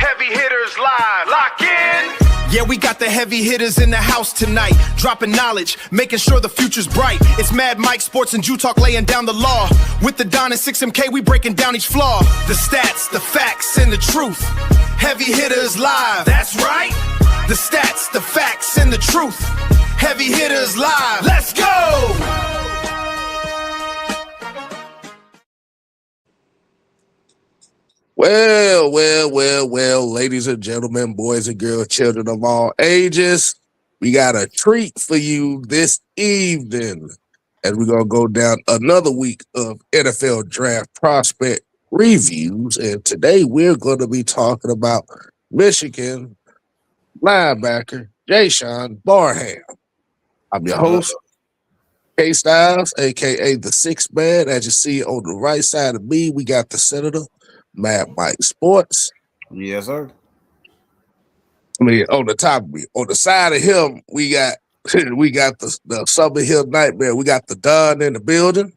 Heavy Hitters Live. Lock in. Yeah, we got the heavy hitters in the house tonight, dropping knowledge, making sure the future's bright. It's Mad Mike, Sports, and Jew Talk laying down the law. With the Don and 6MK, we breaking down each flaw. The stats, the facts, and the truth. Heavy Hitters Live, that's right. The stats, the facts, and the truth. Heavy Hitters Live, let's go! Well, ladies and gentlemen, boys and girls, children of all ages, we got a treat for you this evening as we're going to go down another week of NFL draft prospect reviews. And today we're going to be talking about Michigan linebacker Jaishawn Barham. I'm your host, K-Styles, a.k.a. the Sixth Man. As you see on the right side of me, we got the Senator, Mad Mike Sports. Yes, sir. I mean, on the top of me, on the side of him, we got the Summer Hill Nightmare. We got the Don in the building.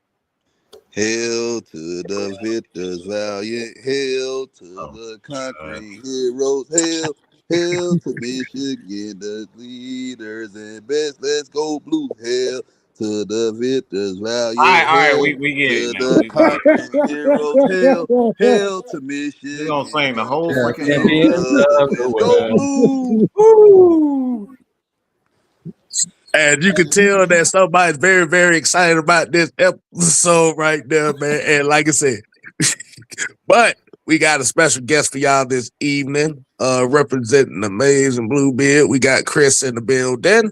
Hail to the victors, valiant. Hail to the conquering heroes. Hail to Michigan, the leaders and best. Let's go blue. Hail to the victors, valiant. All right, we get it. To the conquering heroes. Hail to Michigan. We're gonna sing the whole freaking Let's go blue. And you can tell that somebody's very, very excited about this episode right there, man. And like I said, but we got a special guest for y'all this evening, representing the Maize and Bluebeard. We got Chris in the building.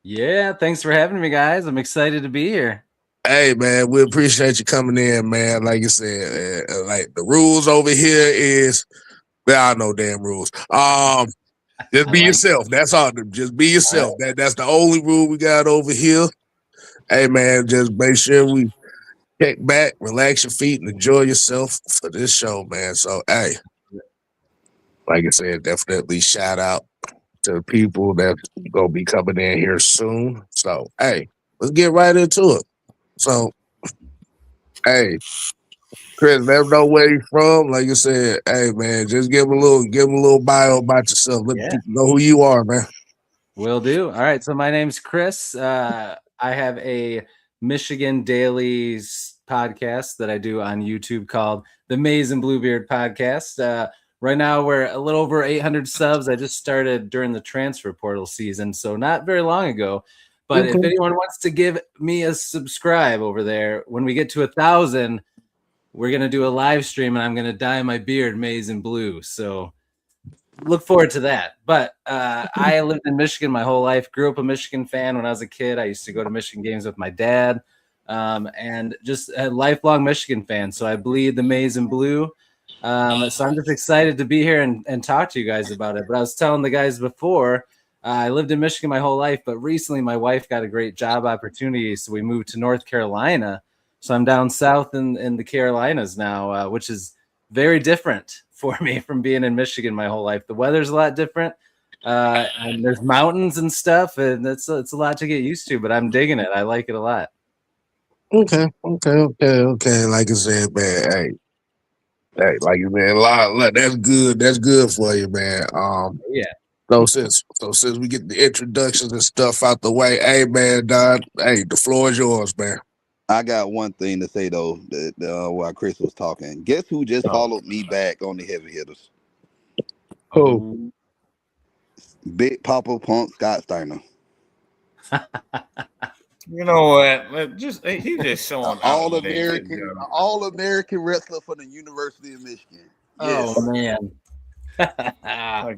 Yeah, thanks for having me, guys. I'm excited to be here. Hey, man, we appreciate you coming in, man. Like you said, like the rules over here is, well, I know damn rules. Just be yourself. That's all. Just be yourself. That's the only rule we got over here. Hey, man, just make sure we kick back, relax your feet, and enjoy yourself for this show, man. So, hey, like I said, definitely shout out to the people that's going to be coming in here soon. So, hey, let's get right into it. So, hey, Chris, let them know where you from. Like you said, hey man, just give them a little bio about yourself. Let people know who you are, man. Will do. All right. So my name's Chris. I have a Michigan Dailies podcast that I do on YouTube called the Maize and Bluebeard Podcast. Right now we're a little over 800 subs. I just started during the transfer portal season, so not very long ago. But if anyone wants to give me a subscribe over there, when we get to 1,000, we're going to do a live stream and I'm going to dye my beard maize and blue. So look forward to that. But I lived in Michigan my whole life, grew up a Michigan fan when I was a kid. I used to go to Michigan games with my dad and just a lifelong Michigan fan. So I bleed the maize and blue. So I'm just excited to be here and talk to you guys about it. But I was telling the guys before, I lived in Michigan my whole life, but recently my wife got a great job opportunity. So we moved to North Carolina. So I'm down south in the Carolinas now, which is very different for me from being in Michigan my whole life. The weather's a lot different, and there's mountains and stuff, and it's a lot to get used to. But I'm digging it. I like it a lot. Okay. Like I said, man, hey, like you man, that's good. That's good for you, man. Yeah. So since we get the introductions and stuff out the way, hey man, Don, hey, the floor is yours, man. I got one thing to say though, while Chris was talking. Guess who just followed me back on the Heavy Hitters? Who? Big Papa Punk Scott Steiner. You know what? He just showing all American wrestler for the University of Michigan. Yes. Oh man. I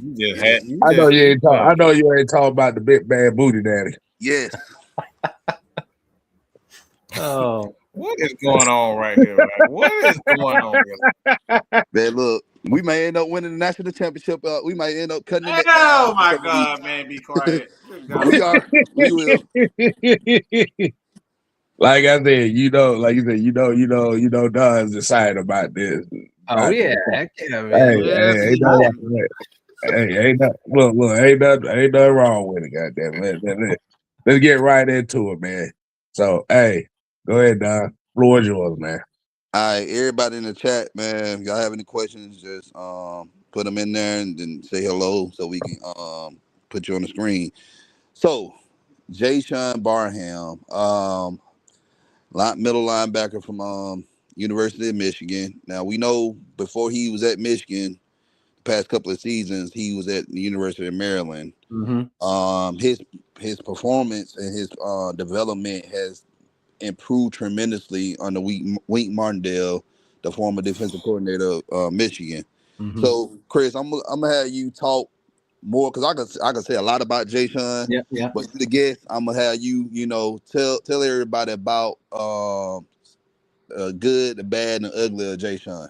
know you ain't talking about the big bad booty daddy. Yes. Oh, what is going on right here? Right? What is going on here? Man, look, we may end up winning the national championship. We might end up cutting it. Oh my God, man, be quiet. We will. Like I said, Don's excited about this. Oh yeah, heck yeah, man. Ain't nothing wrong with it, goddamn. Let's get right into it, man. So, hey, go ahead, Don. Floor is yours, man. All right, everybody in the chat, man. If y'all have any questions, just put them in there and then say hello so we can put you on the screen. So, Jaishawn Barham, middle linebacker from University of Michigan. Now we know before he was at Michigan, the past couple of seasons, he was at the University of Maryland. Mm-hmm. His performance and his development has improved tremendously under Wink Martindale, the former defensive coordinator of Michigan. Mm-hmm. So, Chris, I'm gonna have you talk more because I can say a lot about Jaishawn. Yeah. But the guest, I'm gonna have you, tell everybody about good, the bad, and the ugly of Jaishawn.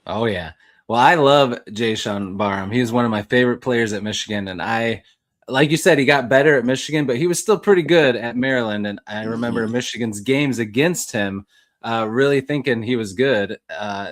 Oh yeah. Well, I love Jaishawn Barham. He was one of my favorite players at Michigan, and like you said, he got better at Michigan, but he was still pretty good at Maryland. And I remember Michigan's games against him, really thinking he was good.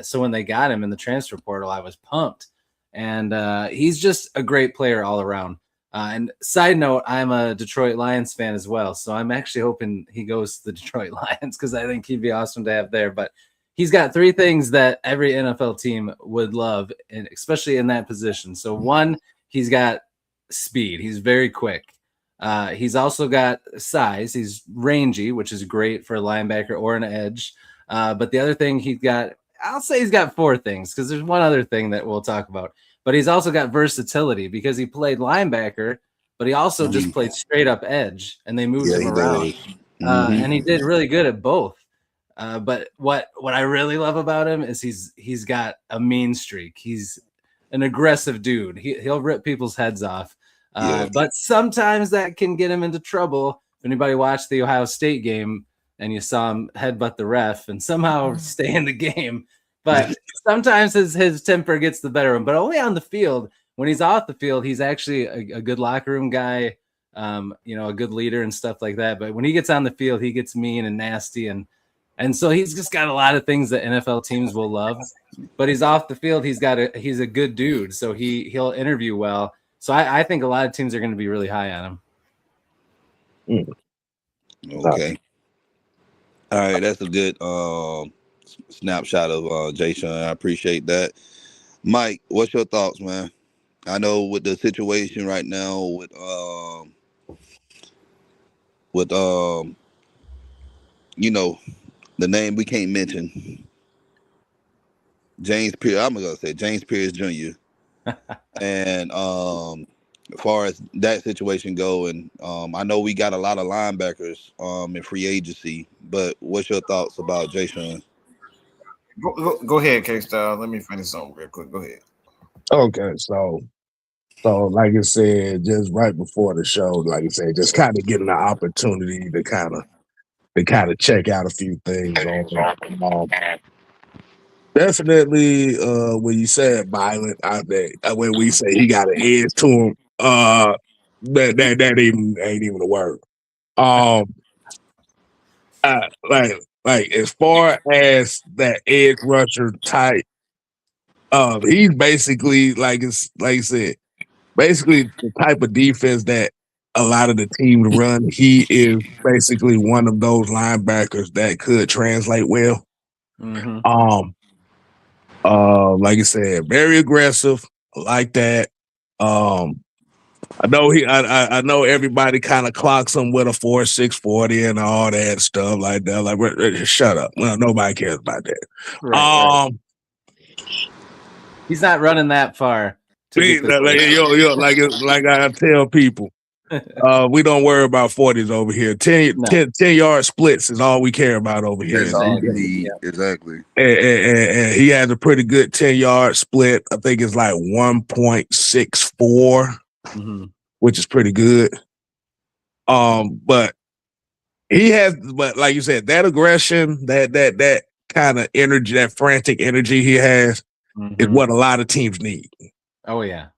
So when they got him in the transfer portal, I was pumped. And he's just a great player all around. And side note, I'm a Detroit Lions fan as well. So I'm actually hoping he goes to the Detroit Lions because I think he'd be awesome to have there. But he's got three things that every NFL team would love, and especially in that position. So one, he's got speed. He's very quick. He's also got size. He's rangy, which is great for a linebacker or an edge. But the other thing I'll say he's got four things because there's one other thing that we'll talk about. But he's also got versatility because he played linebacker, but he also just played straight up edge, and they moved him around. And he did really good at both. But what I really love about him is he's got a mean streak. He's an aggressive dude. He'll rip people's heads off. But sometimes that can get him into trouble. If anybody watched the Ohio State game and you saw him headbutt the ref and somehow stay in the game, but sometimes his temper gets the better of him, but only on the field. When he's off the field, he's actually a good locker room guy, a good leader and stuff like that. But when he gets on the field, he gets mean and nasty. And so he's just got a lot of things that NFL teams will love, but he's off the field. He's a good dude. So he'll interview well. So I think a lot of teams are going to be really high on him. Okay. All right. That's a good snapshot of Jaishawn. I appreciate that. Mike, what's your thoughts, man? I know with the situation right now with the name we can't mention, James Pierce. I'm gonna say James Pierce Jr. And as far as that situation go, and I know we got a lot of linebackers in free agency, but what's your thoughts about Jaishawn? Go ahead, K-Style. Let me finish something real quick. Go ahead. Okay, so like I said, just right before the show, like I said, just kind of getting the opportunity to kind of check out a few things on definitely when you said violent out there, when we say he got an edge to him, that ain't even a word. Like as far as that edge rusher type, he's basically like I said, basically the type of defense that a lot of the teams run. He is basically one of those linebackers that could translate well. Mm-hmm. Like I said, very aggressive, like that. I know everybody kind of clocks him with a 4.6 40 and all that stuff like that. Like, shut up. Well, nobody cares about that. Right. He's not running that far. Like I tell people, we don't worry about 40s over here. 10-yard splits is all we care about over here. Exactly. And he has a pretty good 10-yard split. I think it's like 1.64, which is pretty good. But like you said, that aggression, that kind of energy, that frantic energy he has is what a lot of teams need. Oh yeah.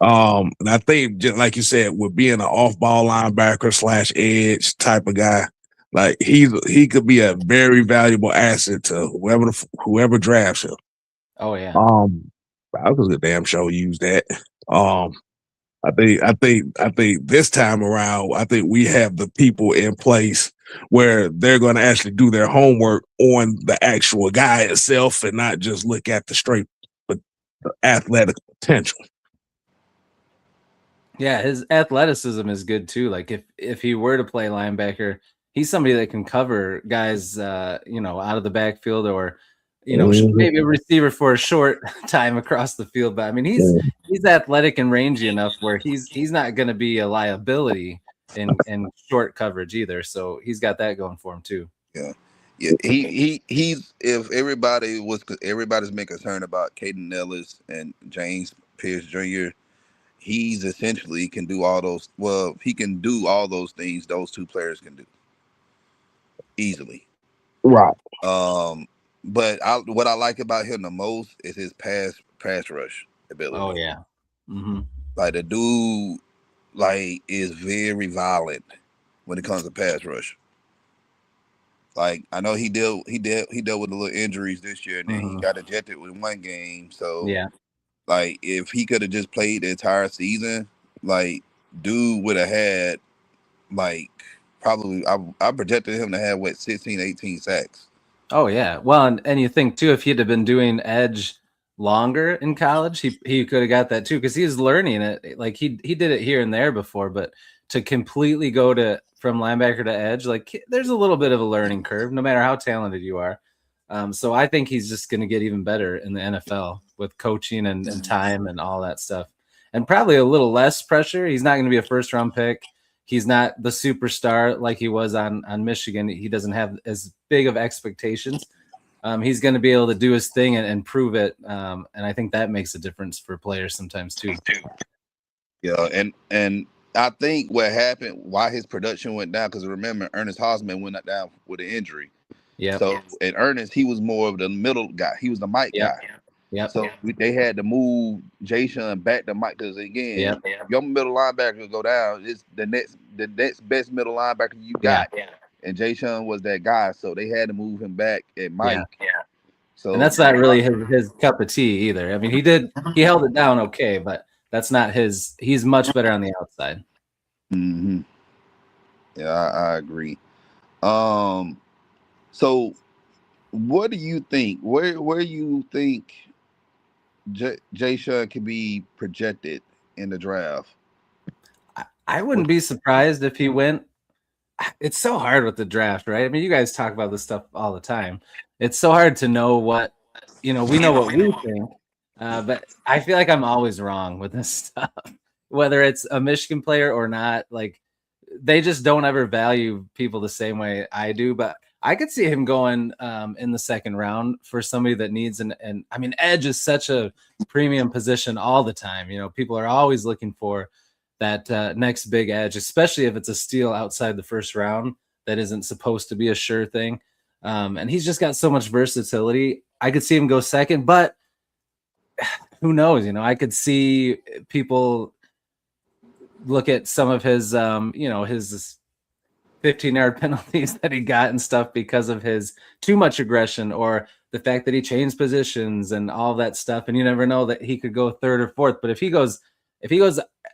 And I think just like you said, with being an off-ball linebacker / edge type of guy, like he could be a very valuable asset to whoever drafts him. Oh yeah. I was a damn sure use that. I think this time around, I think we have the people in place where they're going to actually do their homework on the actual guy itself and not just look at the straight but the athletic potential. Yeah, his athleticism is good too. Like if he were to play linebacker, he's somebody that can cover guys, out of the backfield or, maybe a receiver for a short time across the field. But I mean, he's athletic and rangy enough where he's not going to be a liability in short coverage either. So he's got that going for him too. Yeah. Yeah, he's if everybody's been concerned about Caden Ellis and James Pierce Jr. He's essentially can do all those. Well, he can do all those things those two players can do easily. Right. But what I like about him the most is his pass rush ability. Oh yeah. Mm-hmm. Like the dude, is very violent when it comes to pass rush. Like I know he dealt with the little injuries this year, and then he got ejected with one game. So yeah, like if he could have just played the entire season, like dude would have had probably I projected him to have 16, 18 sacks. Oh yeah. Well, and you think too, if he'd have been doing edge longer in college, he could have got that too, because he's learning it. Like he did it here and there before, but to completely go from linebacker to edge, like there's a little bit of a learning curve, no matter how talented you are. So I think he's just going to get even better in the NFL with coaching and time and all that stuff, and probably a little less pressure. He's not going to be a first round pick. He's not the superstar like he was on Michigan. He doesn't have as big of expectations. He's going to be able to do his thing and prove it. And I think that makes a difference for players sometimes too. Yeah, and I think what happened, why his production went down, because remember Ernest Hausman went down with an injury. Yeah. So in Ernest, he was more of the middle guy. He was the MICH guy. Yeah. So they had to move Jaishawn back to MICH because again, your middle linebacker go down. It's the next best middle linebacker you got. Yeah. And Jaishawn was that guy, so they had to move him back at MICH. Yeah. So and that's not really his cup of tea either. I mean, he held it down okay, but that's not his. He's much better on the outside. Mm-hmm. Yeah, I agree. So what do you think? Where you think Jaishawn can be projected in the draft? I wouldn't be surprised if he went. It's so hard with the draft, right? I mean, you guys talk about this stuff all the time. It's so hard to know what, we know what we think, but I feel like I'm always wrong with this stuff, whether it's a Michigan player or not. Like, they just don't ever value people the same way I do, but I could see him going in the second round for somebody that needs and I mean, edge is such a premium position all the time. People are always looking for that next big edge, especially if it's a steal outside the first round that isn't supposed to be a sure thing. And he's just got so much versatility. I could see him go second, but who knows? I could see people look at some of his, his 15-yard penalties that he got and stuff because of his too much aggression or the fact that he changed positions and all that stuff. And you never know that he could go third or fourth. But if he goes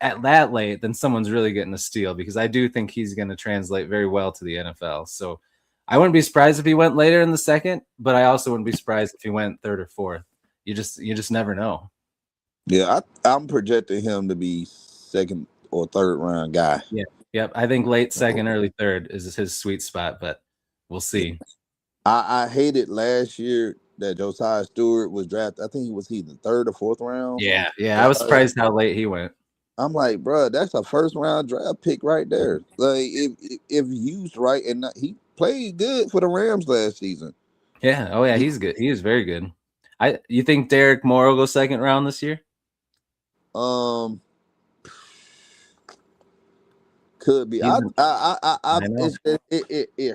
at that late, then someone's really getting a steal, because I do think he's going to translate very well to the NFL. So I wouldn't be surprised if he went later in the second, but I also wouldn't be surprised if he went third or fourth. You just never know. Yeah, I'm projecting him to be second or third round guy. Yeah. Yep. I think late second, early third is his sweet spot, but we'll see. I hated last year that Josiah Stewart was drafted. I think he was the third or fourth round. Yeah. I was surprised how late he went. I'm like, bro, that's a first round draft pick right there. Like if used right, and he played good for the Rams last season. Yeah. Oh yeah, he's good. He is very good. You think Derek Moore will go second round this year? Could be. It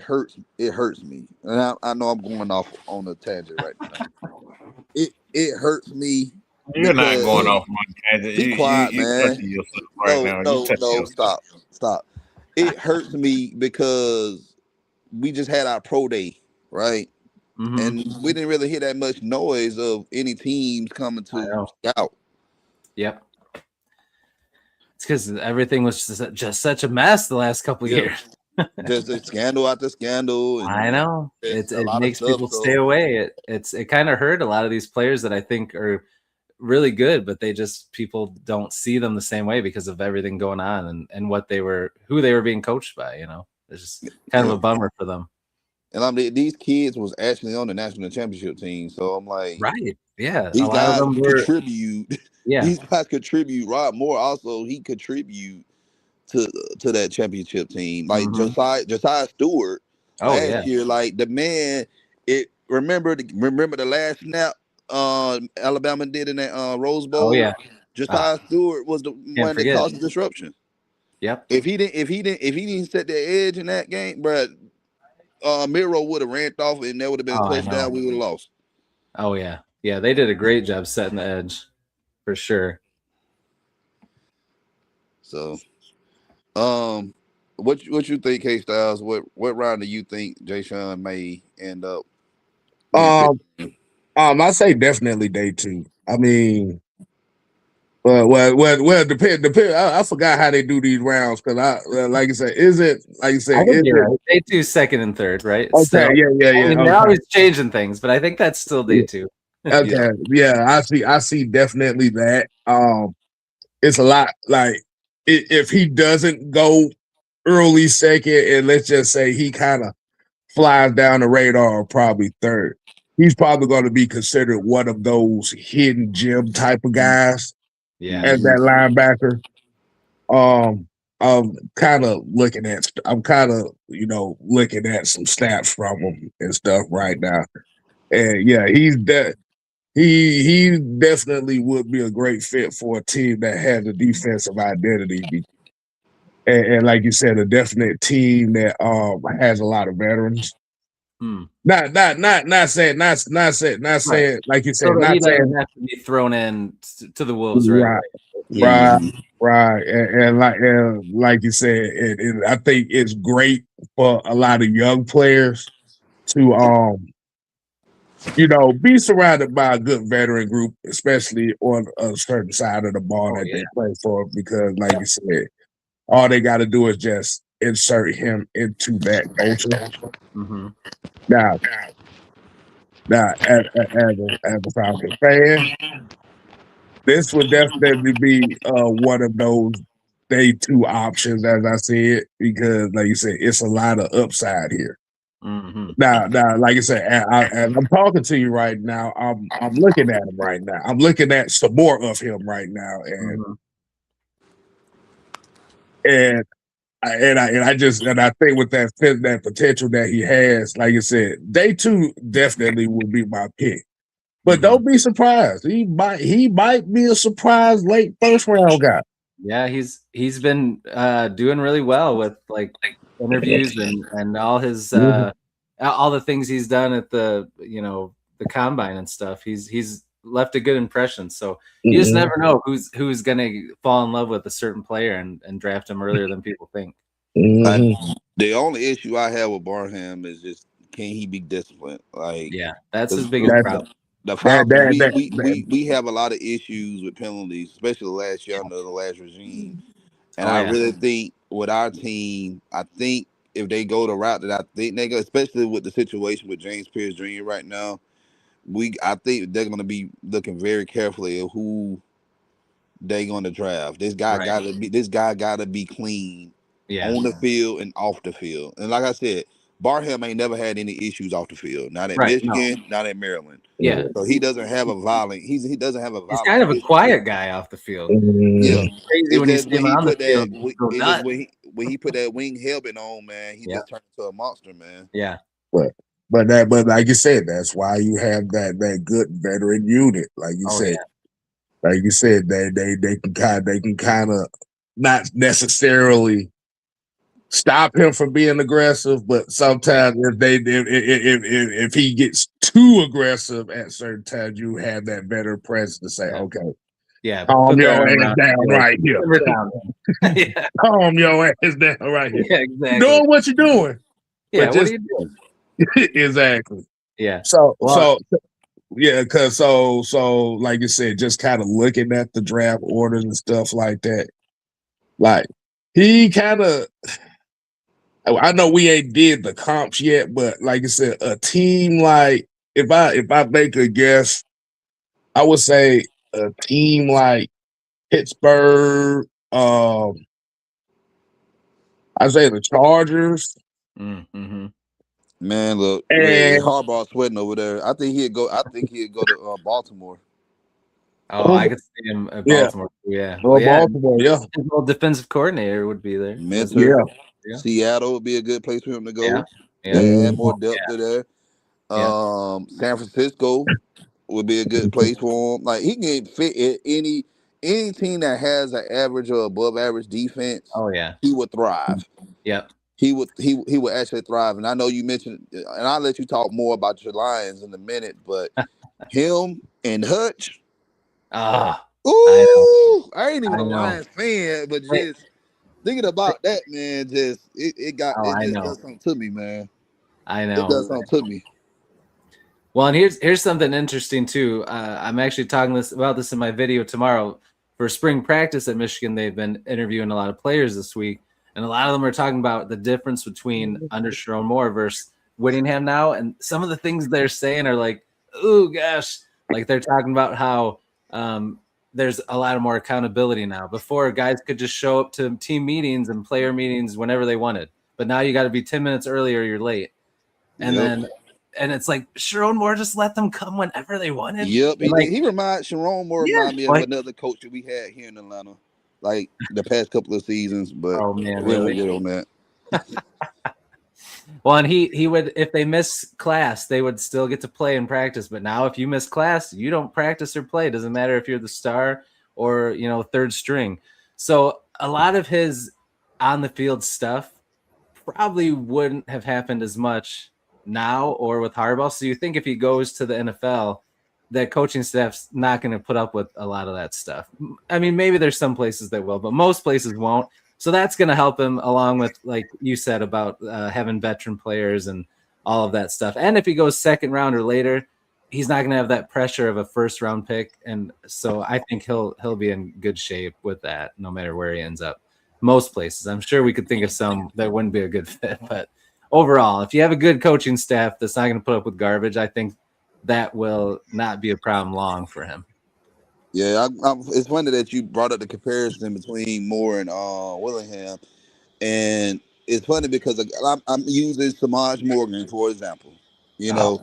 hurts. It hurts me, and I know I'm going off on a tangent right now. It hurts me. You're not going off on a tangent. Be quiet, man. No, stop. It hurts me because we just had our pro day, right? Mm-hmm. And we didn't really hear that much noise of any teams coming to scout. Yep. It's because everything was just such a mess the last couple of years. Just a scandal after scandal. And I know it makes people stay away. It kind of hurt a lot of these players that I think are really good, but people don't see them the same way because of everything going on and who they were being coached by. It's just kind of a bummer for them. And these kids was actually on the national championship team, so I'm like, right, yeah, these guys contribute. Yeah, these guys contribute. Rob Moore also he contribute to that championship team. Like Josiah Stewart last year, like the man. Remember the last snap Alabama did in that Rose Bowl. Oh yeah, Josiah Stewart was the one that caused the disruption. Yep. If he didn't set the edge in that game, bro, Miro would have ran off and there would have been a touchdown. We would have lost. Oh yeah, they did a great job setting the edge, for sure. So, what you think, K Styles? What round do you think Jaishawn may end up? I say definitely day 2. I mean, well, depend. I forgot how they do these rounds because like I said, day 2, second and third, right? Okay, so, yeah. I mean, they're always changing things, but I think that's still day 2. Okay, I see definitely that. It's a lot like if he doesn't go early second, and let's just say he kind of flies down the radar, probably third. He's probably going to be considered one of those hidden gem type of guys. Yeah, as that linebacker. I'm kind of looking at some stats from him and stuff right now. And yeah, he definitely would be a great fit for a team that has a defensive identity. And like you said, a definite team that has a lot of veterans. Not saying like you said, so not he saying doesn't have to be thrown in to the wolves, right? Right. And like you said, I think it's great for a lot of young players to be surrounded by a good veteran group, especially on a certain side of the ball they play for, because like you said, all they got to do is just insert him into that culture. Now, as a Falcons fan, this would definitely be one of those day 2 options, as I said, because like you said, it's a lot of upside here. Now, like I said, as I'm talking to you right now, I'm looking at him right now. I'm looking at some more of him right now, and I think with that potential that he has, like you said, day 2 definitely would be my pick. But don't be surprised. He might be a surprise late first round guy. Yeah, he's been doing really well with like interviews and all his all the things he's done at the combine and stuff. He's left a good impression. So you just never know who's gonna fall in love with a certain player and draft him earlier than people think. The only issue I have with Barham is just, can he be disciplined? Like, that's his biggest problem. The Falcons, we have a lot of issues with penalties, especially last year under the last regime. And I really think with our team, I think if they go the route that I think they go, especially with the situation with James Pierce Jr. right now, I think they're going to be looking very carefully at who they're going to draft. This guy got to be clean on the field and off the field. And like I said, Barham ain't never had any issues off the field. Not at Michigan, not at Maryland. Yeah. So he doesn't have a violent. He doesn't have a violent. He's kind of a quiet guy off the field. Yeah. Crazy when he put that wing helmet on, man, he just turned into a monster, man. Yeah. But like you said, that's why you have that good veteran unit. Like you said. Like you said, they can kind of not necessarily stop him from being aggressive, but sometimes if he gets too aggressive at certain times, you have that better presence to say, okay, calm your ass down right here. Calm your ass down right here. Yeah, exactly. Doing what you're doing. Yeah, what are you doing? Exactly. Yeah. So like you said, just kind of looking at the draft orders and stuff like that. Like he kind of. I know we ain't did the comps yet, but like I said, a team like if I make a guess, I would say a team like Pittsburgh. I say the Chargers. Mm-hmm. Man, look, And Harbaugh sweating over there. I think he'd go to Baltimore. Oh, I could see him at yeah, Baltimore. Yeah. well, Well, yeah. Baltimore, yeah, His little defensive coordinator would be there. Mentor. yeah. Yeah. Seattle would be a good place for him to go. Yeah. Yeah. They add Mhm. more depth to there. Yeah. San Francisco would be a good place for him. Like he can fit in any team that has an average or above average defense. Oh yeah. He would thrive. Yep. He would actually thrive. And I know you mentioned, and I'll let you talk more about your Lions in a minute, but him and Hutch. Ah. Ooh, I ain't even I a know. Lions fan, but Wait. just thinking about that, man, it I just know. does something to me, man. I It know. does something to me. Well, and here's something interesting too. I'm actually talking about this in my video tomorrow for spring practice at Michigan. They've been interviewing a lot of players this week, and a lot of them are talking about the difference between under Sharon Moore versus Whittingham now. And some of the things they're saying are like, "Oh gosh," like they're talking about how there's a lot of more accountability now. Before, guys could just show up to team meetings and player meetings whenever they wanted, but now you got to be 10 minutes early or you're late. And Yep. then and it's like Sharon Moore just let them come whenever they wanted. Yep, And like, Sharon Moore yeah, remind me of like, another coach that we had here in Atlanta, like the past couple of seasons. But oh man, we really? won't get on that. Well, and he would, if they miss class, they would still get to play and practice. But now, if you miss class, you don't practice or play. It doesn't matter if you're the star or third string. So a lot of his on the field stuff probably wouldn't have happened as much now or with Harbaugh. So you think if he goes to the NFL, that coaching staff's not going to put up with a lot of that stuff. I mean, maybe there's some places that will, but most places won't. So that's going to help him, along with, like you said, about having veteran players and all of that stuff. And if he goes second round or later, he's not going to have that pressure of a first round pick. And so I think he'll be in good shape with that, no matter where he ends up. Most places, I'm sure we could think of some that wouldn't be a good fit, but overall, if you have a good coaching staff that's not going to put up with garbage, I think that will not be a problem long for him. Yeah, it's funny that you brought up the comparison between Moore and Willingham, and it's funny because I'm using Samaj Morgan for example. Yeah,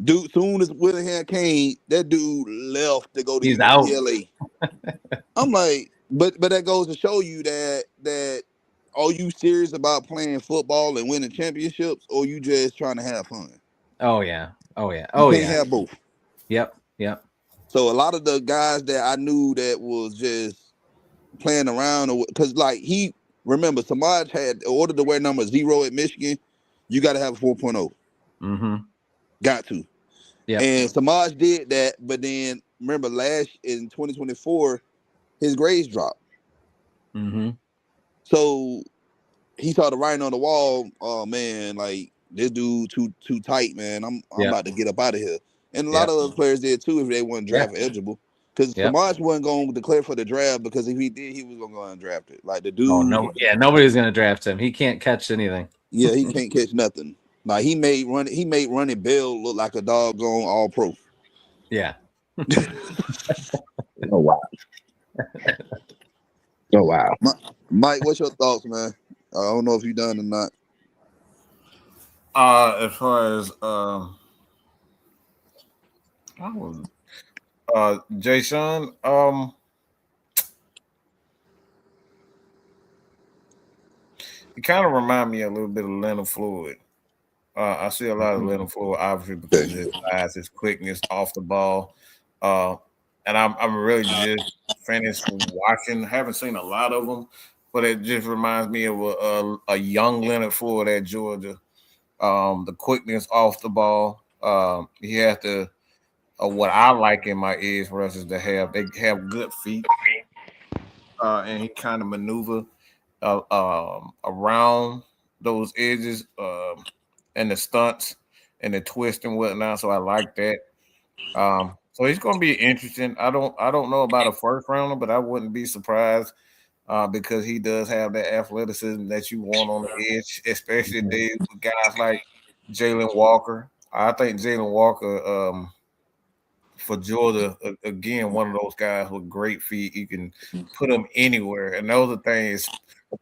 dude. Soon as Willingham came, that dude left to go to He's out. UCLA. I'm like, but that goes to show you that are you serious about playing football and winning championships, or you just trying to have fun? Oh yeah. You can't have both. Yep. So a lot of the guys that I knew that was just playing around, because like remember, Samaj had in order to wear number 0 at Michigan, you got to have a 4.0. Mm-hmm. Got to. Yeah. And Samaj did that, but then remember in 2024, his grades dropped. Mm-hmm. So he saw the writing on the wall. Oh man, like this dude too tight, man. I'm about to get up out of here. And a lot of those players did too if they weren't draft eligible. Because Samaj wasn't going to declare for the draft, because if he did, he was going to go undrafted. Like the dude. Oh no, yeah, nobody's going to draft him. He can't catch anything. Yeah, he can't catch nothing. Like he made Running Bill look like a doggone all pro. Yeah. Oh wow. Oh wow. Mike, what's your thoughts, man? I don't know if you're done or not. As far as Jaishawn, it kind of remind me a little bit of Leonard Floyd. I see a lot of Leonard Floyd, obviously, because of his size, his quickness off the ball. And I'm really just finished watching. Haven't seen a lot of them, but it just reminds me of a young Leonard Floyd at Georgia. The quickness off the ball. He has to. What I like in my edge rushers they have good feet, and he kind of maneuver around those edges and the stunts and the twist and whatnot. So I like that. So he's going to be interesting. I don't know about a first rounder, but I wouldn't be surprised because he does have that athleticism that you want on the edge, especially with guys like Jalen Walker. I think Jalen Walker for Georgia, again, one of those guys with great feet. You can put him anywhere. And the other thing is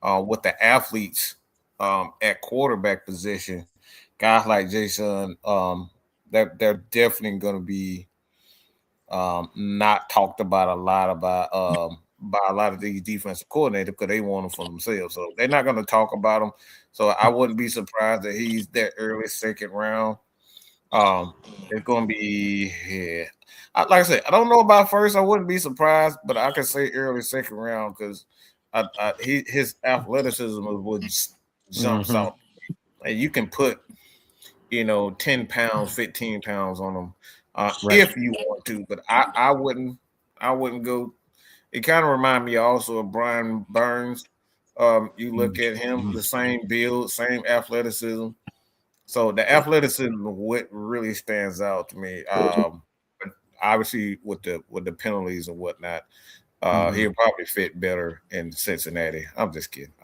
with the athletes at quarterback position, guys like Jaishawn, they're definitely going to be not talked about a lot by a lot of these defensive coordinators because they want them for themselves. So they're not going to talk about him. So I wouldn't be surprised that he's that early second round. It's going to be, yeah. Like I said, I don't know about first. I wouldn't be surprised, but I could say early second round because his athleticism would jumps out, and you can put 10 pounds, 15 pounds on him if you want to. But I wouldn't go. It kind of reminds me also of Brian Burns. You look at him, the same build, same athleticism. So the athleticism what really stands out to me. Obviously with the penalties and whatnot, he'll probably fit better in Cincinnati. I'm just kidding.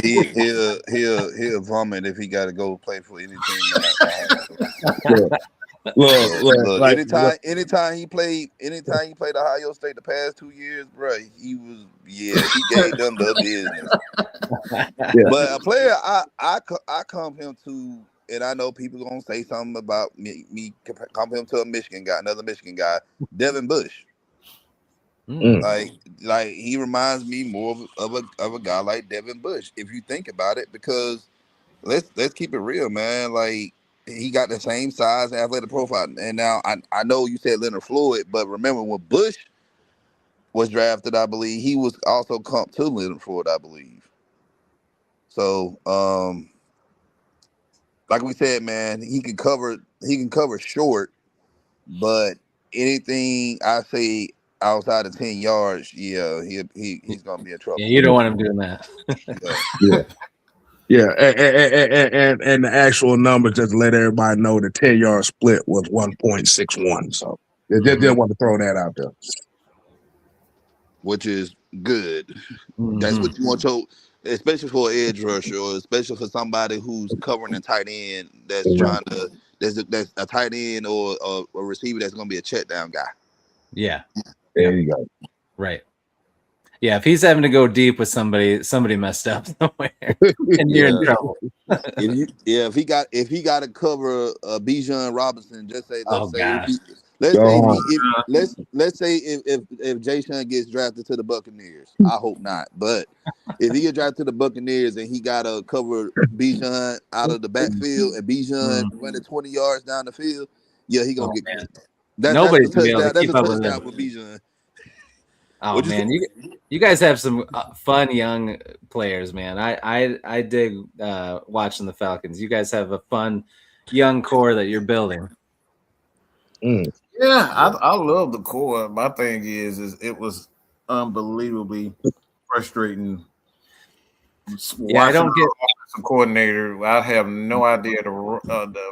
He'll vomit if he got to go play for any team. Look, like, anytime he played Ohio State the past 2 years, bro, he gave them the business. But a player I comp him to, and I know people gonna say something about me comp him to another Michigan guy, Devin Bush. Like he reminds me more of a guy like Devin Bush, if you think about it, because let's keep it real, man. Like, he got the same size and athletic profile. And now I know you said Leonard Floyd, but remember when Bush was drafted, I believe he was also comped to Leonard Floyd, I believe. So like we said, man, he can cover short, but anything I say outside of 10 yards, he's gonna be in trouble. Yeah, you don't want him doing that. Yeah, and the actual number, just to let everybody know, the 10-yard split was 1.61. So they didn't want to throw that out there, which is good. That's what you want especially for an edge rusher, or especially for somebody who's covering a tight end that's that's a tight end or a receiver that's going to be a check down guy. Yeah, there you go. Right. Yeah, if he's having to go deep with somebody messed up somewhere, and you're in trouble. If he got to cover Bijan Robinson, let's say if Jaishawn gets drafted to the Buccaneers, I hope not, but if he gets drafted to the Buccaneers and he got to cover Bijan out of the backfield and Bijan running 20 yards down the field, he gonna get cooked. Nobody's gonna be able to that's keep a up with touchdown him. for Bijan. Oh man, you guys have some fun young players, man. I dig watching the Falcons. You guys have a fun young core that you're building. Yeah, I love the core. My thing is it was unbelievably frustrating. Yeah, I don't get offensive coordinator. I have no idea the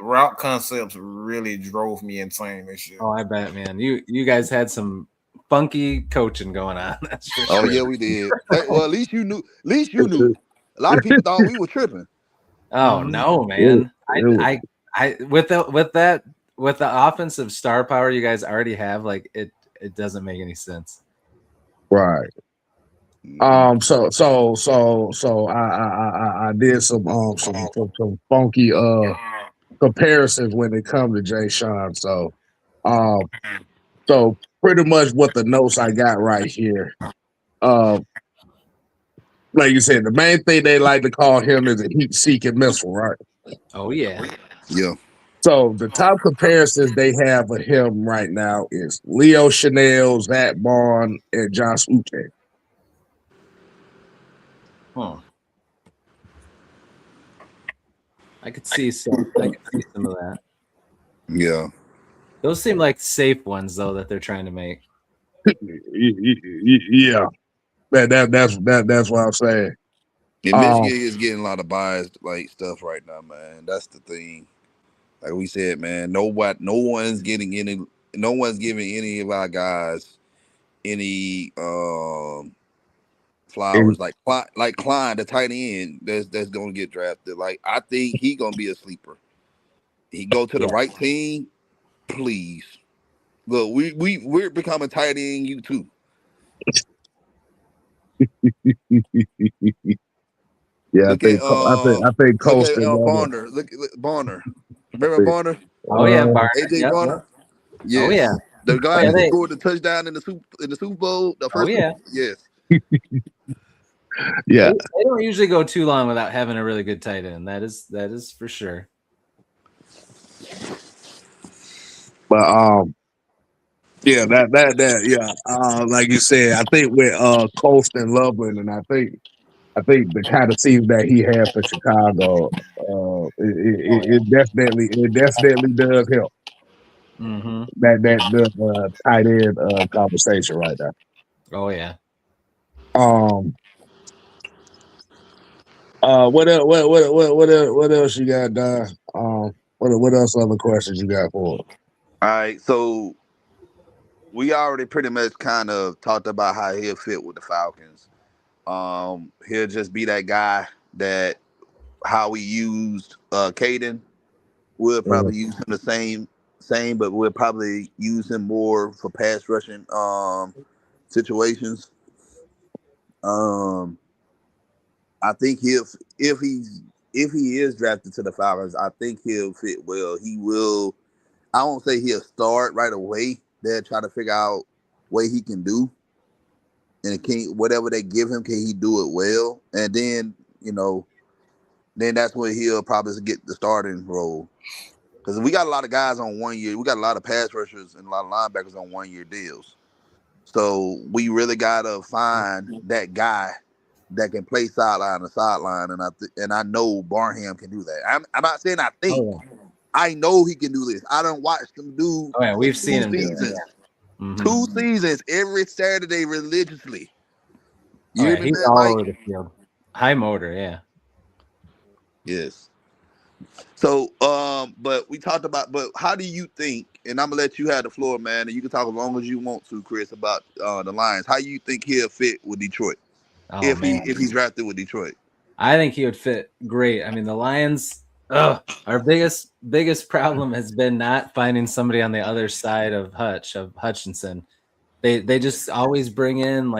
route concepts really drove me insane this year. Oh, I bet, man. You guys had some funky coaching going on. That's for sure. Oh yeah, we did. Well, at least you knew. A lot of people thought we were tripping. Oh no, man! I with the offensive star power you guys already have, like it doesn't make any sense. Right. So I did some funky comparisons when it comes to Jaishawn. So pretty much what the notes I got right here. Like you said, the main thing they like to call him is a heat-seeking missile, right? Oh yeah. Yeah. So the top comparisons they have of him right now is Leo Chanel, Zach Bond, and Josh Uche. I could see some of that. Yeah. Those seem like safe ones though that they're trying to make. Yeah. That's what I'm saying. Yeah, Michigan is getting a lot of biased stuff right now, man. That's the thing. Like we said, man, no one's giving any of our guys any Flowers, like Klein, the tight end that's gonna get drafted. Like I think he gonna be a sleeper. He go to the right team, please. Look, we're becoming tight end you too. Yeah, Look I think look Coast at and Bonner. Look Bonner. Remember Bonner? Oh yeah, Barner. AJ Bonner. Yes. Oh yeah. The guy that they- scored the touchdown in the Super Bowl. The first yeah. Yes. yeah. They don't usually go too long without having a really good tight end. That is for sure. But yeah, like you said, I think with Coast and Loveland, and I think the kind of season that he had for Chicago, it definitely does help. Mm-hmm. That tight end conversation right there. Oh yeah. What else? What else you got, Don? What else? Other questions you got for us? All right, so we already pretty much kind of talked about how he'll fit with the Falcons. He'll just be that guy that how we used Caden. We'll probably use him the same, but we'll probably use him more for pass rushing situations. I think if he is drafted to the Falcons, I think he'll fit well. He will. I won't say he'll start right away. They'll try to figure out what he can do, and whatever they give him, can he do it well? And then then that's when he'll probably get the starting role. Because we got a lot of guys on 1 year. We got a lot of pass rushers and a lot of linebackers on 1 year deals. So we really gotta find that guy that can play sideline to sideline, and I know Barham can do that. I'm not saying I think. Oh, yeah. I know he can do this. I done watched him do. Oh yeah, we've seen him do seasons. it. Yeah. Mm-hmm. 2 seasons every Saturday religiously. You hear me, he's man, all Mike? over the field. High motor, yeah. Yes. So, but we talked about. But how do you think? And I'm gonna let you have the floor, man. And you can talk as long as you want to, Chris, about the Lions. How you think he'll fit with Detroit if he's drafted with Detroit? I think he would fit great. I mean, the Lions. Our biggest problem has been not finding somebody on the other side of Hutchinson. They just always bring in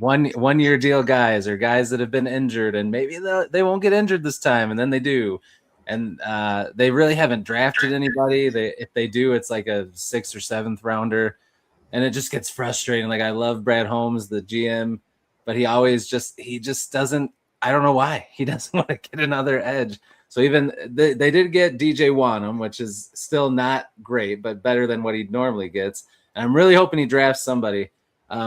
one year deal guys or guys that have been injured, and maybe they won't get injured this time, and then they do. And they really haven't drafted anybody. If they do, it's like a 6th or 7th rounder, and it just gets frustrating. Like I love Brad Holmes, the GM, but he just doesn't. I don't know why he doesn't want to get another edge. So even they did get DJ Wanham, which is still not great, but better than what he normally gets. And I'm really hoping he drafts somebody.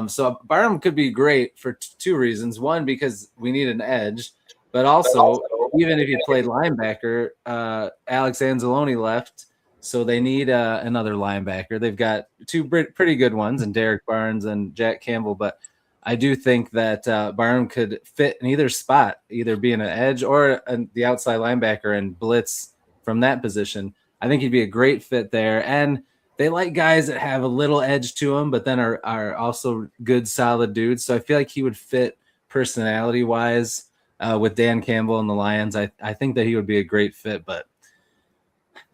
So Barham could be great for 2 reasons. One, because we need an edge, but also even if he played linebacker, Alex Anzalone left, so they need another linebacker. They've got 2 pretty good ones, and Derek Barnes and Jack Campbell, but I do think that Barham could fit in either spot, either being an edge or the outside linebacker and blitz from that position. I think he'd be a great fit there. And they like guys that have a little edge to them, but then are also good, solid dudes. So I feel like he would fit personality-wise with Dan Campbell and the Lions. I think that he would be a great fit, but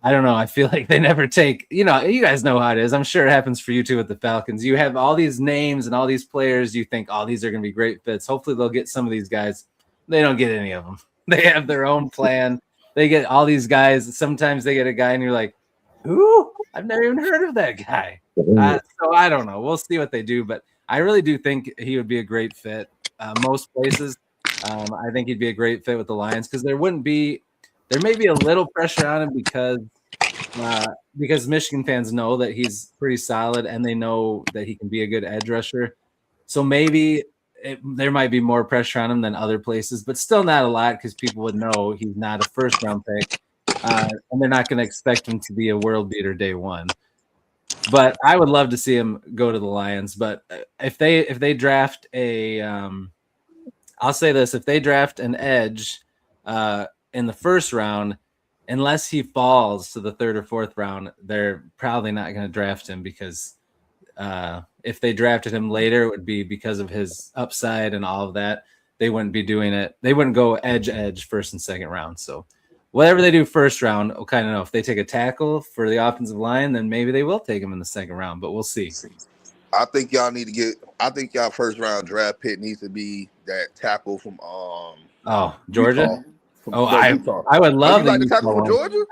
I don't know. I feel like they never take, you guys know how it is. I'm sure it happens for you too with the Falcons. You have all these names and all these players. You think, these are going to be great fits. Hopefully they'll get some of these guys. They don't get any of them. They have their own plan. They get all these guys. Sometimes they get a guy and you're like, who? I've never even heard of that guy. So I don't know. We'll see what they do, but I really do think he would be a great fit. Most places, I think he'd be a great fit with the Lions because there may be a little pressure on him because Michigan fans know that he's pretty solid and they know that he can be a good edge rusher. So maybe there might be more pressure on him than other places, but still not a lot because people would know he's not a first-round pick, and they're not going to expect him to be a world beater day one. But I would love to see him go to the Lions. But if they draft I'll say this: if they draft an edge in the first round, unless he falls to the 3rd or 4th round, they're probably not going to draft him because if they drafted him later, it would be because of his upside and all of that. They wouldn't be doing it. They wouldn't go edge first and second round. So whatever they do first round, we'll kind of know. If they take a tackle for the offensive line, then maybe they will take him in the second round, but we'll see. I think y'all need to get. I think y'all first round draft pick needs to be that tackle from Georgia. Utah. Utah. I would love you like the tackle from Georgia.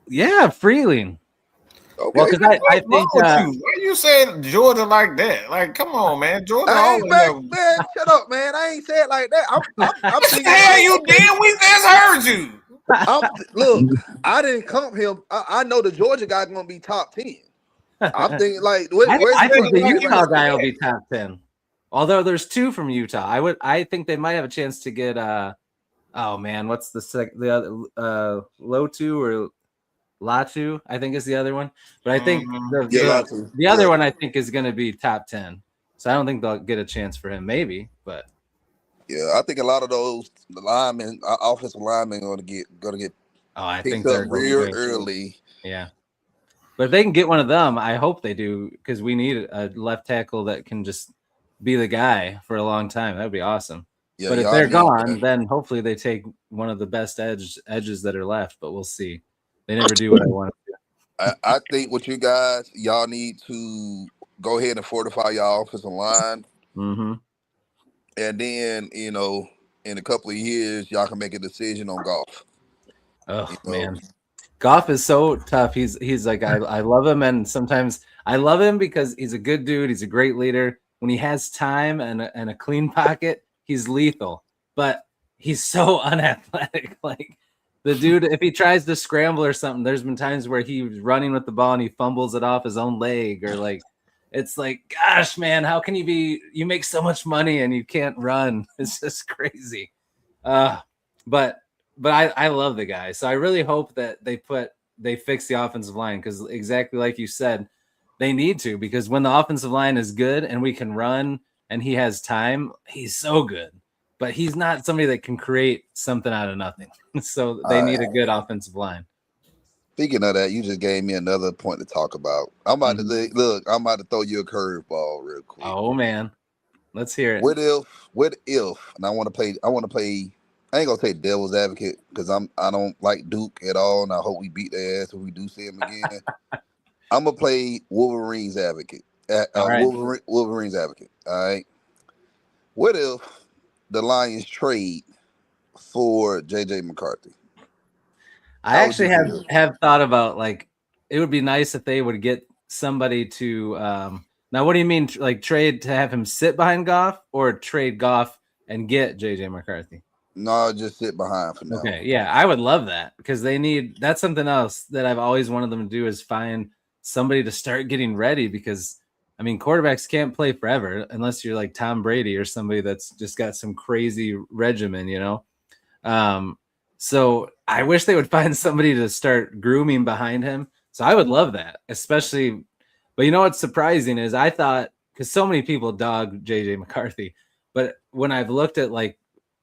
Yeah, Freeling. Okay. Well, because I think why you saying Georgia like that? Like, come on, man, Georgia. Man, shut up, man. I ain't said like that. I'm thinking. Hell, you did. We just heard you. Look, I didn't comp him. I know the Georgia guy gonna be top 10. I'm thinking like, I think the Utah guy will be top 10. Although there's 2 from Utah, I think they might have a chance to get. Oh man, what's the other Lotu or Latu? I think is the other one, but I think the other one I think is going to be top 10. So I don't think they'll get a chance for him. Maybe, but yeah, I think a lot of those linemen, offensive linemen, are gonna get. Oh, I picked think they're up real early. Yeah, but if they can get one of them, I hope they do, because we need a left tackle that can just be the guy for a long time. That would be awesome. Yeah, but if they're gone, then hopefully they take one of the best edges that are left. But we'll see. They never do what I want to do. I think what y'all need to go ahead and fortify y'all offensive line. Mm-hmm. And then, in a couple of years, y'all can make a decision on Goff. Oh, man. Goff is so tough. He's like, I love him. And sometimes I love him because he's a good dude. He's a great leader. When he has time and a clean pocket, he's lethal. But he's so unathletic. Like, the dude, if he tries to scramble or something, there's been times where he's running with the ball and he fumbles it off his own leg, or like, it's like, gosh, man, how can you make so much money and you can't run? It's just crazy. But I love the guy. So I really hope that they fix the offensive line, because exactly like you said, they need to, because when the offensive line is good and we can run and he has time, he's so good. But he's not somebody that can create something out of nothing. So they need a good offensive line. Speaking of that, you just gave me another point to talk about. I'm about to throw you a curveball real quick. Oh man, let's hear it. What if? And I want to play. I ain't gonna say devil's advocate, because I don't like Duke at all, and I hope we beat their ass if we do see him again. I'm gonna play Wolverines advocate. Wolverines advocate. All right. What if the Lions trade for JJ McCarthy? I actually have thought about, like, it would be nice if they would get somebody to now what do you mean, like trade to have him sit behind Goff, or trade Goff and get JJ McCarthy? No, just sit behind for now. Okay, yeah, I would love that, because that's something else that I've always wanted them to do, is find somebody to start getting ready, because I mean, quarterbacks can't play forever unless you're like Tom Brady or somebody that's just got some crazy regimen, So I wish they would find somebody to start grooming behind him. So I would love that, especially. But you know what's surprising is, I thought, because so many people dog JJ McCarthy, but when I've looked at like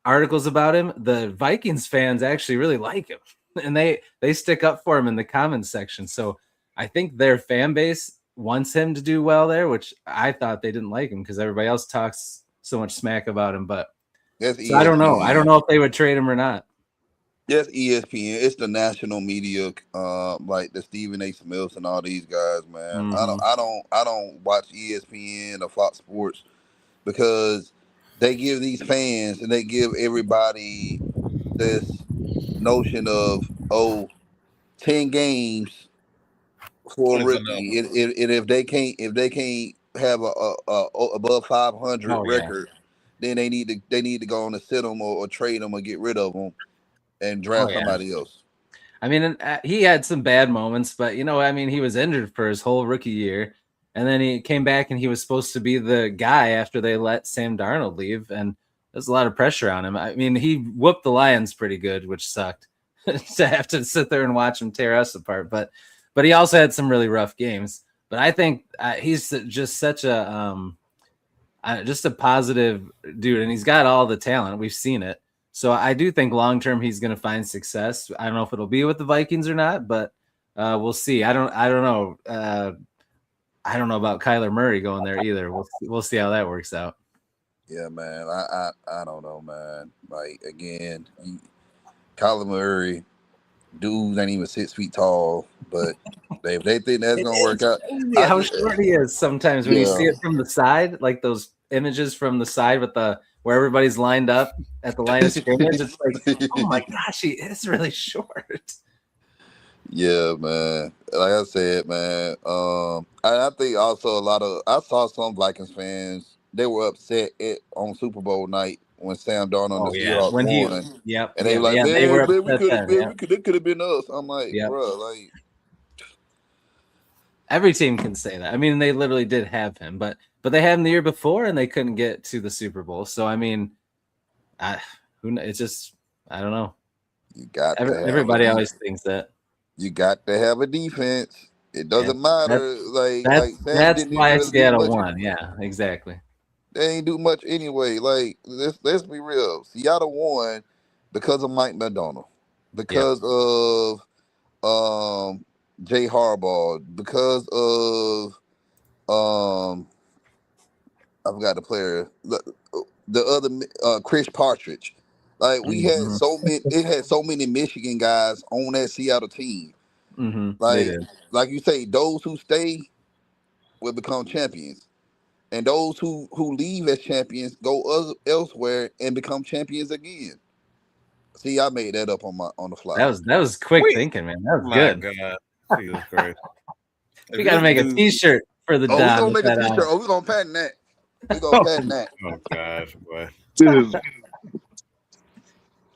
articles about him, the Vikings fans actually really like him, and they stick up for him in the comments section. So I think their fan base wants him to do well there, which I thought they didn't like him because everybody else talks so much smack about him. But so I don't know. I don't know if they would trade him or not. Yes, ESPN. It's the national media, like the Stephen A. Smiths and all these guys, man. Mm-hmm. I don't watch ESPN or Fox Sports, because they give these fans and they give everybody this notion of 10 games for a rookie. And if they can't have a above 500 record, then they need to go on and sit them or trade them or get rid of them and draft somebody else. I mean, he had some bad moments, but he was injured for his whole rookie year, and then he came back and he was supposed to be the guy after they let Sam Darnold leave, and there's a lot of pressure on him. I mean, he whooped the Lions pretty good, which sucked to have to sit there and watch him tear us apart. But he also had some really rough games. But I think he's just such a positive dude, and he's got all the talent. We've seen it. So I do think long-term he's going to find success. I don't know if it'll be with the Vikings or not, but we'll see. I don't know. I don't know about Kyler Murray going there either. We'll see how that works out. Yeah, man. I don't know, man. Like again, Kyler Murray, dudes ain't even 6 feet tall, but if they think that's gonna work out, Crazy how short he is sometimes when you see it from the side, like those images from the side with where everybody's lined up at the line of scrimmage. It's like, oh my gosh, he is really short. Yeah, man. Like I said, man. I think also I saw some Vikings fans. They were upset on Super Bowl night when Sam Darnold and the Seahawks won. And they were like, man, it could have been us. I'm like, bro, like every team can say that. I mean, they literally did have him, but they had him the year before and they couldn't get to the Super Bowl. So I mean, it's just I don't know. You got everybody always thinks that. You got to have a defense. It doesn't matter. That's why Seattle won. Yeah, exactly. They ain't do much anyway. Like let's be real. Seattle won because of Mike McDonald, because of Jay Harbaugh, because of I forgot the player, the other Chris Partridge. Like we had so many. It had so many Michigan guys on that Seattle team. Like you say, those who stay will become champions. And those who leave as champions go elsewhere and become champions again. See, I made that up on the fly. That was quick thinking, man. That was good. God. Jesus Christ. We got to make a T-shirt for the. We're gonna make a T-shirt. We're gonna patent that. We're gonna patent that. Oh gosh, boy.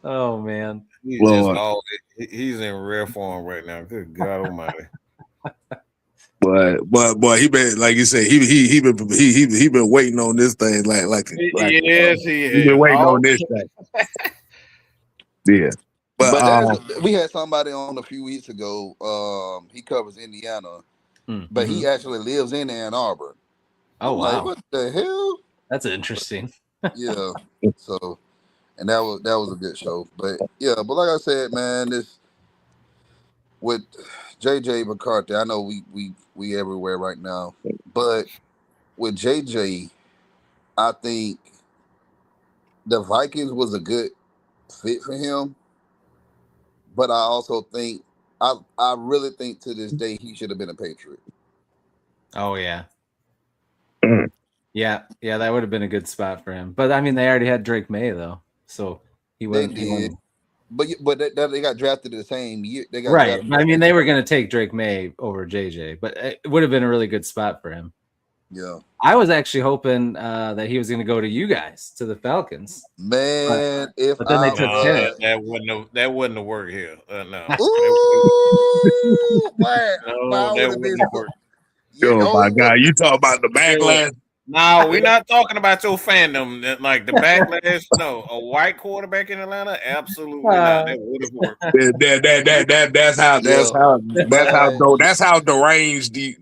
Oh man, he's in rare form right now. Good God Almighty. But he been, like you said, he been waiting on this thing like yes, he is. He been waiting on this thing. Yeah, but we had somebody on a few weeks ago. He covers Indiana, but he actually lives in Ann Arbor. Oh wow! Like, what the hell? That's interesting. Yeah. So, and that was a good show. But yeah, but like I said, man, this with JJ McCarthy, I know we everywhere right now, but with JJ, I think the Vikings was a good fit for him. But I also think I really think to this day he should have been a Patriot. Oh yeah. Yeah, that would have been a good spot for him. But I mean, they already had Drake May though, so he wouldn't. They did. But they got drafted the same year. They got right. I mean, they were going to take Drake May over JJ, but it would have been a really good spot for him. Yeah. I was actually hoping that he was going to go to you guys, to the Falcons. Man, but then they took him. That wouldn't have worked here. No. Ooh, man. That wouldn't have worked. Oh my God! You talking about the backlash? No, we're not talking about your fandom. Like the backlash. No, a white quarterback in Atlanta, absolutely not. That would have worked. That's how deranged the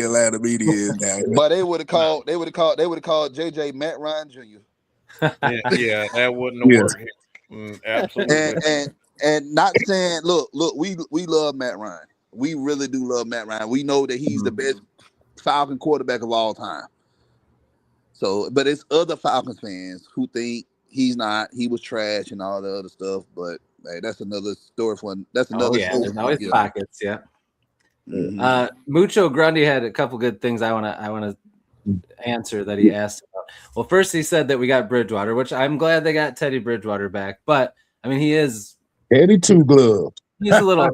Atlanta media is now. But they would have called JJ Matt Ryan Jr. Yeah, that wouldn't have worked. Absolutely. And not saying, look, we love Matt Ryan. We really do love Matt Ryan. We know that he's the best Falcon quarterback of all time. So, but it's other Falcons fans who think he's not. He was trash and all the other stuff. But hey, that's another story for. That's another. There's always pockets. Yeah. Mm-hmm. Mucho Grundy had a couple good things I want to answer that he asked about. Well, first he said that we got Bridgewater, which I'm glad they got Teddy Bridgewater back. But I mean, he is Teddy Two Gloves. He's a little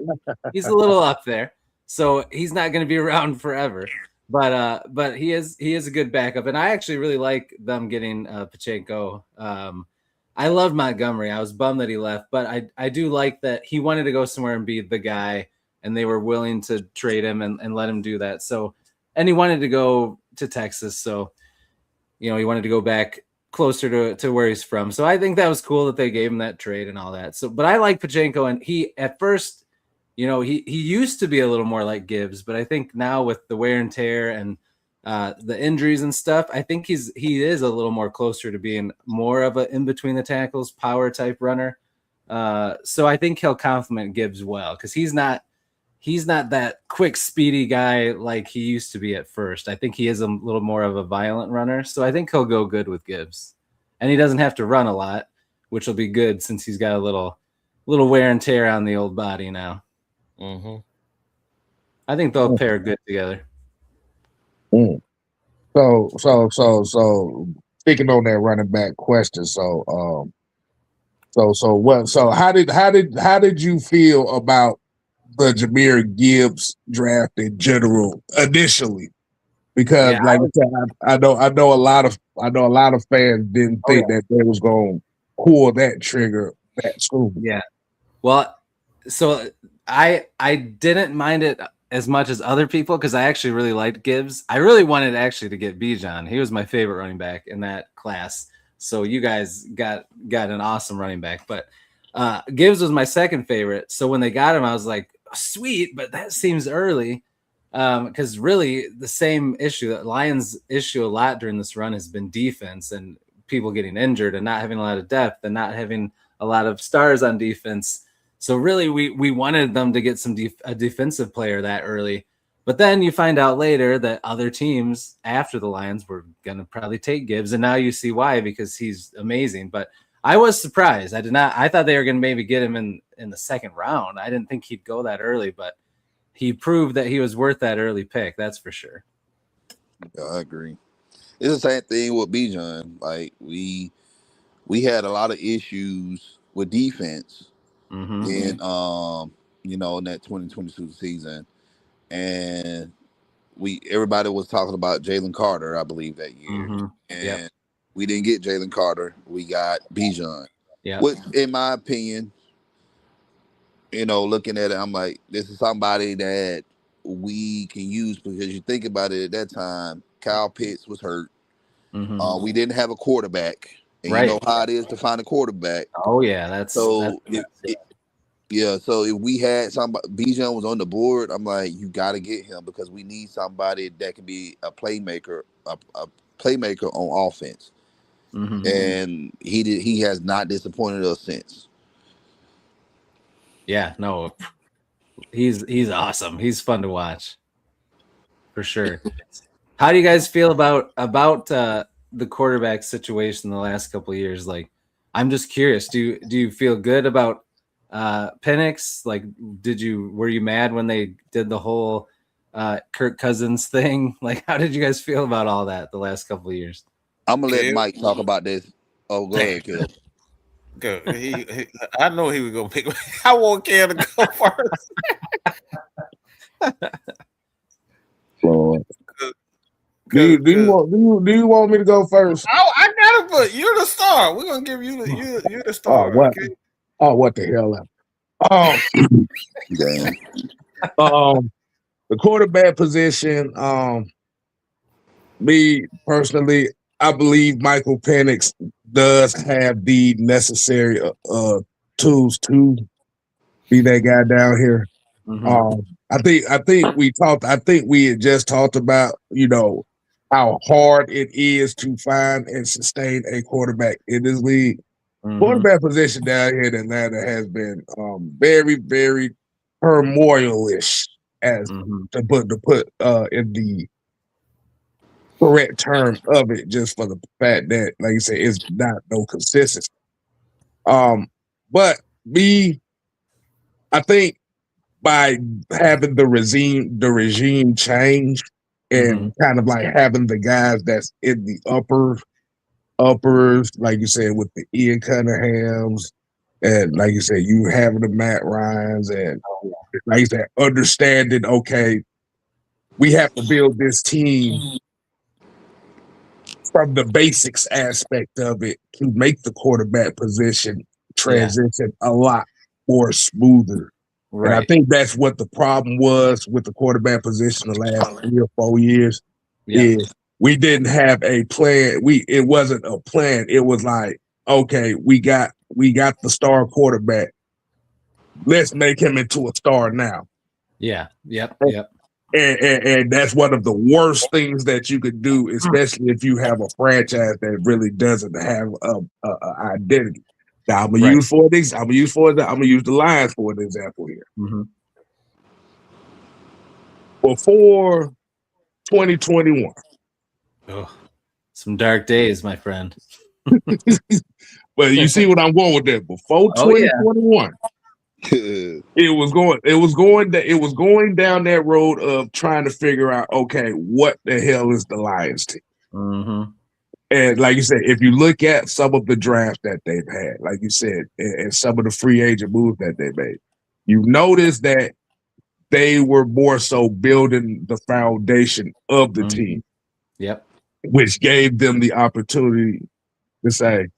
up there, so he's not going to be around forever. But he is a good backup, and I actually really like them getting Pacheco. I loved Montgomery. I was bummed that he left, but I do like that he wanted to go somewhere and be the guy, and they were willing to trade him and let him do that. So, and he wanted to go to Texas, so he wanted to go back closer to where he's from. So I think that was cool that they gave him that trade and all that. So, but I like Pacheco, and he at first, he used to be a little more like Gibbs, but I think now with the wear and tear and the injuries and stuff, I think he is a little more closer to being more of a in between the tackles power type runner. So I think he'll complement Gibbs well because he's not he's not that quick, speedy guy like he used to be at first. I think he is a little more of a violent runner. So I think he'll go good with Gibbs. And he doesn't have to run a lot, which will be good since he's got a little wear and tear on the old body now. Mm-hmm. I think they'll pair good together. Mm. So speaking on that running back question, so how did you feel about the Jahmyr Gibbs draft in general initially? Because like I said, I know a lot of fans didn't think that they was going to pull that trigger that soon. Yeah. Well, so I didn't mind it as much as other people because I actually really liked Gibbs. I really wanted actually to get Bijan. He was my favorite running back in that class. So you guys got an awesome running back, but Gibbs was my second favorite. So when they got him, I was like, sweet, but that seems early. Because really the same issue that Lions issue a lot during this run has been defense and people getting injured and not having a lot of depth and not having a lot of stars on defense. So really we wanted them to get a defensive player that early. But then you find out later that other teams after the Lions were going to probably take Gibbs. And now you see why, because he's amazing. But I was surprised. I thought they were going to maybe get him in the second round. I didn't think he'd go that early, but he proved that he was worth that early pick. That's for sure. Yeah, I agree. It's the same thing with Bijan. Like we had a lot of issues with defense in in that 2022 season, and everybody was talking about Jalen Carter, I believe, that year, and we didn't get Jalen Carter. We got Bijan, which, in my opinion, looking at it, I'm like, this is somebody that we can use because you think about it at that time, Kyle Pitts was hurt. We didn't have a quarterback. And you know how it is to find a quarterback. Oh, yeah. So if we had somebody, Bijan was on the board, I'm like, you got to get him because we need somebody that can be a playmaker, a playmaker on offense. And he has not disappointed us since. Yeah, no, he's awesome. He's fun to watch, for sure. How do you guys feel about the quarterback situation the last couple of years? Like, I'm just curious. Do you feel good about Penix? Like, were you mad when they did the whole Kirk Cousins thing? Like, how did you guys feel about all that the last couple of years? I'm gonna let Mike talk about this. Oh, go ahead, Kil. Good. I know he was gonna pick. I want Cam to go first. Do you want me to go first? I gotta put you're the star. We're gonna give you the star. Oh, what? Okay? Oh, what the hell? The quarterback position. Me personally, I believe Michael Penix does have the necessary tools to be that guy down here. I think we had just talked about how hard it is to find and sustain a quarterback in this league. Quarterback position down here in Atlanta has been very, very turmoil-ish, as to put in the correct term of it, just for the fact that, like you said, it's not no consistency. But I think by having the regime change and kind of like having the guys that's in the uppers, like you said, with the Ian Cunninghams, and like you said, you having the Matt Ryans, and like you said, understanding, okay, we have to build this team from the basics aspect of it to make the quarterback position transition a lot more smoother. Right. And I think that's what the problem was with the quarterback position the last 3 or 4 years. Is we didn't have a plan. It wasn't a plan. It was like, okay, we got the star quarterback. Let's make him into a star now. Yeah. Yep. And that's one of the worst things that you could do, especially if you have a franchise that really doesn't have a identity. Now I'm gonna use the Lions for an example here. before 2021. Oh, some dark days, my friend. But you see what I'm going with that. Before Oh, yeah. 2021, it was going down that road of trying to figure out, okay, what the hell is the Lions team? Mm-hmm. And like you said, if you look at some of the drafts that they've had, like you said, and some of the free agent moves that they made, you notice that they were more so building the foundation of the team. Yep. Which gave them the opportunity to say,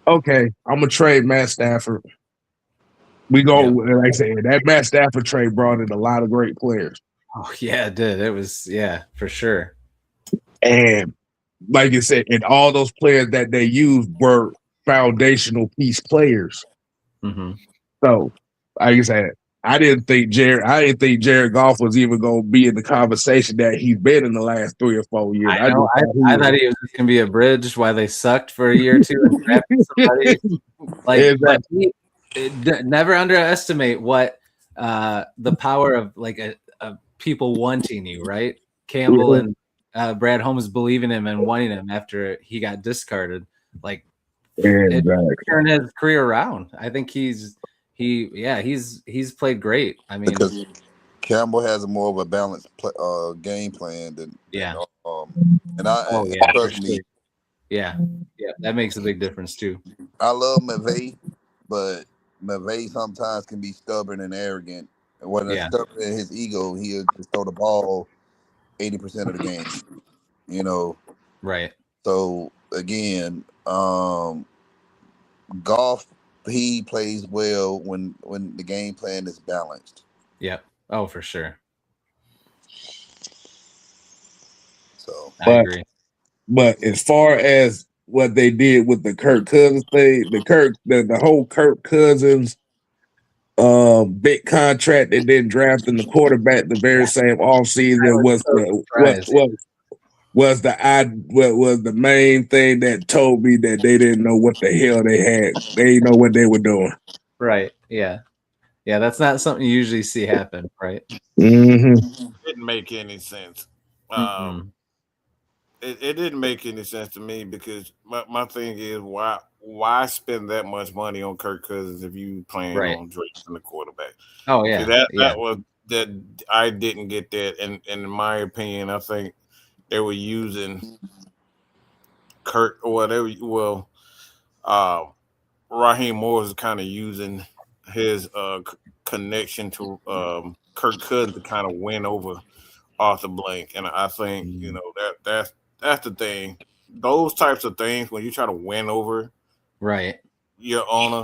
okay, I'm going to trade Matt Stafford. We go, like I said, that Matt Stafford trade brought in a lot of great players. Oh, yeah, it did. It was, for sure. And like you said, and all those players that they used were foundational piece players. Mm-hmm. So, like I said, I didn't think Jared Goff was even going to be in the conversation that he's been in the last 3 or 4 years. I know. I thought he was just going to be a bridge while they sucked for a year or two and drafted somebody. But never underestimate what the power of like a people wanting you, right? Campbell and Brad Holmes believing him and wanting him after he got discarded. Like, it turned his career around. I think he's played great. I mean, because Campbell has a more of a balanced game plan than and personally, that makes a big difference too. I love McVay, but McVay sometimes can be stubborn and arrogant. And when it's stubborn in his ego, he'll just throw the ball 80% of the game. You know, right? So again, Goff, he plays well when the game plan is balanced. Yep. Oh, for sure. So I agree. But as far as what they did with the Kirk Cousins thing, the whole Kirk Cousins big contract and then drafting the quarterback the very same offseason was the main thing that told me that they didn't know what the hell they had. They didn't know what they were doing. Right. Yeah. Yeah, that's not something you usually see happen, right? Mm-hmm. Didn't make any sense. It didn't make any sense to me because my thing is why spend that much money on Kirk Cousins if you plan on drafting the quarterback? Oh yeah, that was that I didn't get that, and in my opinion, I think they were using Kirk or whatever. Well, Raheem Morris is kind of using his connection to Kirk Cousins to kind of win over Arthur Blank, and I think that's the thing. Those types of things when you try to win over your owner,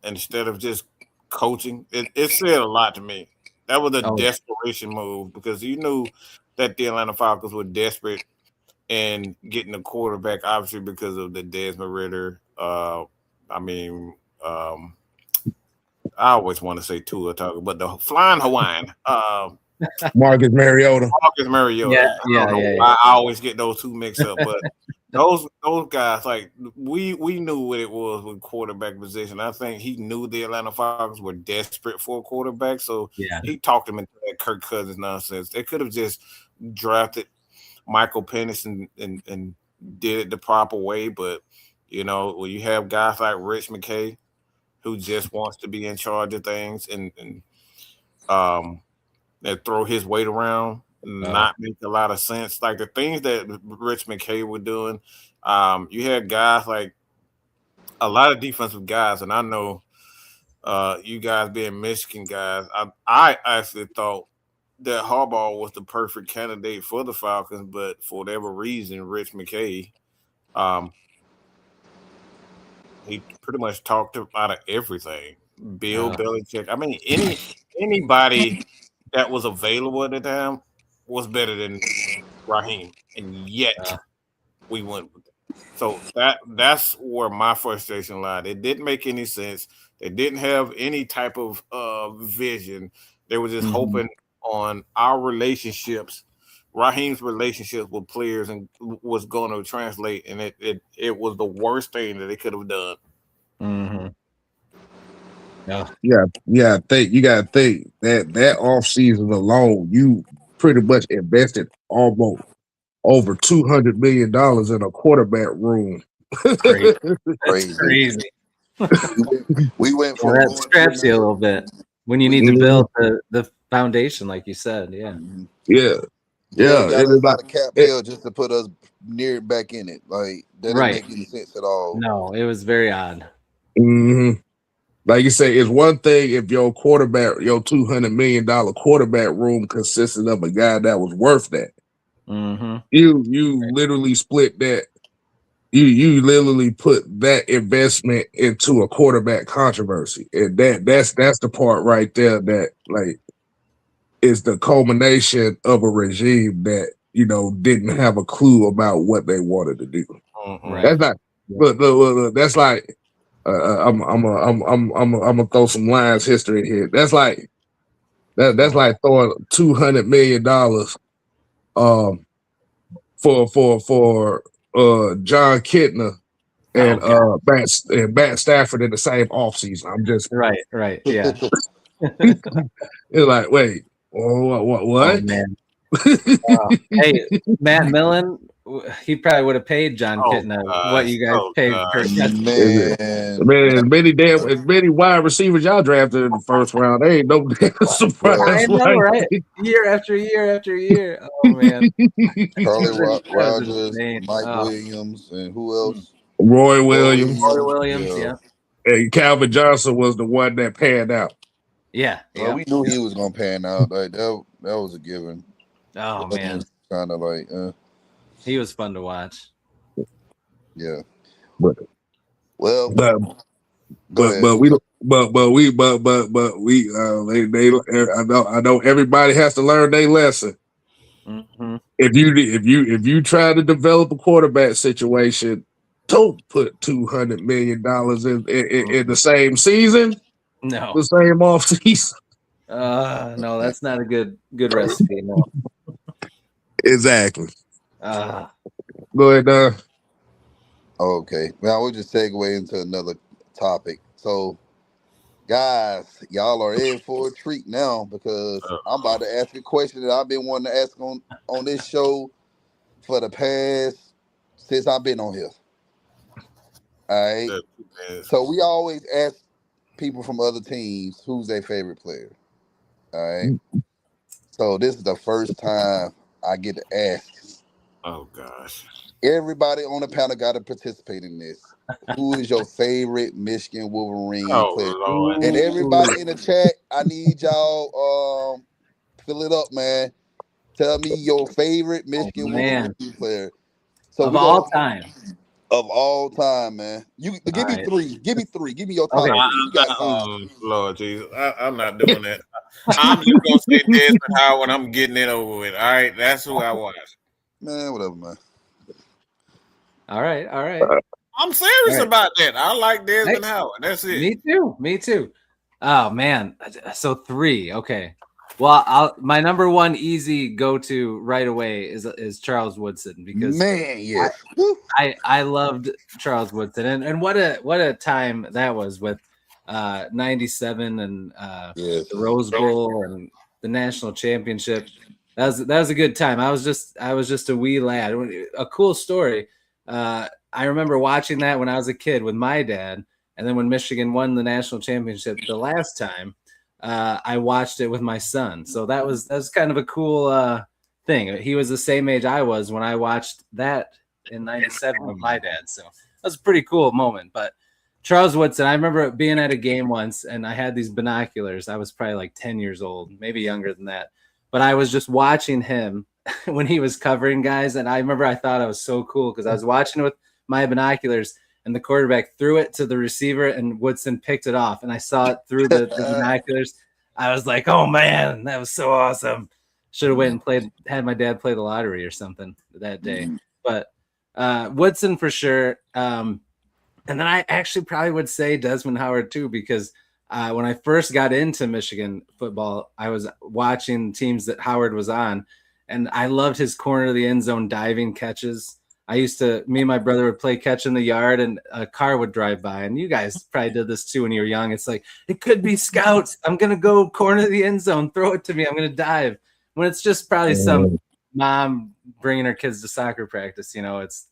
instead of just coaching, it said a lot to me. That was a desperation move because you knew that the Atlanta Falcons were desperate in getting a quarterback, obviously because of the Desmond Ritter. I always want to say Tua Tagovailoa, but the Flying Hawaiian. Marcus Mariota. Yeah. I always get those two mixed up, but those guys, like we knew what it was with quarterback position. I think he knew the Atlanta Falcons were desperate for a quarterback, so he talked them into that Kirk Cousins nonsense. They could have just drafted Michael Penix and did it the proper way, but when you have guys like Rich McKay who just wants to be in charge of things and that throw his weight around, not make a lot of sense. Like the things that Rich McKay were doing, you had guys like a lot of defensive guys, and I know you guys being Michigan guys, I actually thought that Harbaugh was the perfect candidate for the Falcons, but for whatever reason, Rich McKay, he pretty much talked out of everything. Bill Belichick. I mean, anybody that was available at the time was better than Raheem, and yet we went with it. So that's where my frustration lied. It didn't make any sense. They didn't have any type of vision. They were just hoping on our relationships, Raheem's relationships with players, and was going to translate. And it was the worst thing that they could have done. Mm-hmm. No. Yeah, you gotta think that off season alone, you pretty much invested almost over $200 million in a quarterback room. Crazy. That's Crazy. crazy. We went Well, from that going straps to you a little bit when you need to build the foundation, like you said. Yeah. Yeah, Jared yeah. got It us is out of cap it, hell just to put us near back in it. Like that didn't Right. make any sense at all. No, it was very odd. mhm. Like you say, it's one thing if your $200 million quarterback room consisted of a guy that was worth that. Mm-hmm. You literally split that. You literally put that investment into a quarterback controversy, and that's the part right there that like is the culmination of a regime that didn't have a clue about what they wanted to do. Right. That's not. Look, that's like I'm gonna throw some lines history here. That's like that's like throwing $200 million for John Kitna and Matt Stafford in the same offseason. I'm just Right. Yeah. it's like, wait, what? Oh man. Hey, Matt Millen, he probably would have paid John Kitna what you guys paid Kirk Cousins. Man, Man, as many wide receivers y'all drafted in the first round, they ain't no damn surprise. I know, right? Year after year after year. Oh man. Charlie That was Rogers, insane. Mike Oh. Williams, and who else? Roy Williams Roy Williams, yeah. and Calvin Johnson was the one that panned out. Yeah. Well, we knew he was gonna pan out. Like that was a given. Oh man. Kind of like, he was fun to watch. Yeah. But well, but we I know everybody has to learn their lesson. Mm-hmm. If you try to develop a quarterback situation, don't put $200 million in the same season. No. The same off season. No, that's not a good recipe. No. Exactly. Uh, Go ahead, Don. Okay. Now we'll just segue into another topic. So, guys, y'all are in for a treat now because I'm about to ask a question that I've been wanting to ask on this show for the past since I've been on here. All right. So we always ask people from other teams who's their favorite player. All right. So this is the first time I get to ask. Oh gosh. Everybody on the panel got to participate in this. Who is your favorite Michigan Wolverine player? Lord. And everybody in the chat, I need y'all fill it up, man. Tell me your favorite Michigan Wolverine player. So of all time. Of all time, man. You give me three. Give me three. Give me your top three. You got time. Lord Jesus. I'm not doing that. I'm just gonna say Desmond Howard when I'm getting it over with. All right, that's who I watch. Man, whatever, man. All right. I'm serious about that. I like Desmond Howard. That's it. Me too. Oh man. So three. Okay. Well, my number one easy go-to right away is Charles Woodson because I loved Charles Woodson and what a time that was with 97 and the Rose Bowl and the national championship. That was a good time. I was just a wee lad. A cool story. I remember watching that when I was a kid with my dad, and then when Michigan won the national championship the last time, I watched it with my son. So that was kind of a cool thing. He was the same age I was when I watched that in 97 with my dad. So that was a pretty cool moment. But Charles Woodson, I remember being at a game once, and I had these binoculars. I was probably like 10 years old, maybe younger than that. But I was just watching him when he was covering guys. And I remember I thought I was so cool because I was watching it with my binoculars and the quarterback threw it to the receiver and Woodson picked it off. And I saw it through the binoculars. I was like, oh man, that was so awesome. Should have went and had my dad play the lottery or something that day. But Woodson for sure. And then I actually probably would say Desmond Howard too, because when I first got into Michigan football, I was watching teams that Howard was on, and I loved his corner of the end zone diving catches. Me and my brother would play catch in the yard, and a car would drive by. And you guys probably did this too when you were young. It's like, it could be scouts. I'm going to go corner the end zone. Throw it to me. I'm going to dive. When it's just probably some mom bringing her kids to soccer practice. It's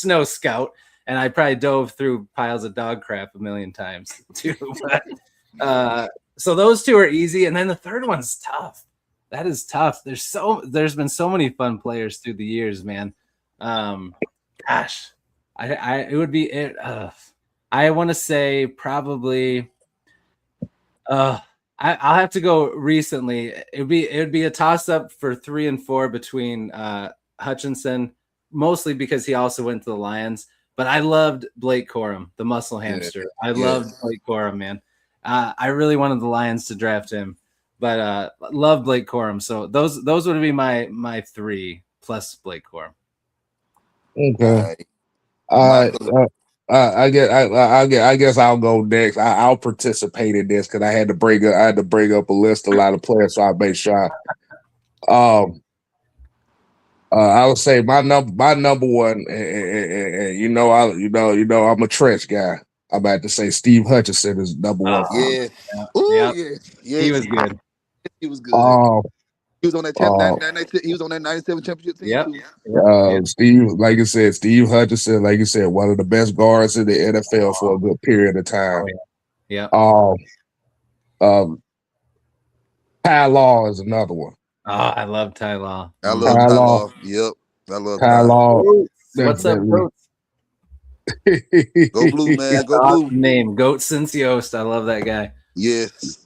no scout. And I probably dove through piles of dog crap a million times too. But, so those two are easy. And then the third one's tough. That is tough. There's been so many fun players through the years, man. Gosh, I want to say probably I'll have to go recently. It'd be a toss up for 3 and 4 between Hutchinson, mostly because he also went to the Lions, but I loved Blake Corum, the muscle hamster. I loved Blake Corum, man. I really wanted the Lions to draft him, but love Blake Corum. So those would be my 3 plus Blake Corum. Okay. I guess I'll go next. I'll participate in this because I had to bring up a list of a lot of players, so I made sure. I would say my number one, and I'm a Trench guy. I'm about to say Steve Hutchinson is number one. Yeah. Yeah. He was good. He was good. He was on that he was on that 97 championship team. Yep. Steve, like you said, Steve Hutchinson, like you said, one of the best guards in the NFL for a good period of time. Yeah. Ty Law is another one. Oh, I love Ty Law. I love Ty Law. Yep. I love Ty Law. What's up, Goat? Go Blue, man. Go Blue. Name Goat since Yost. I love that guy. Yes.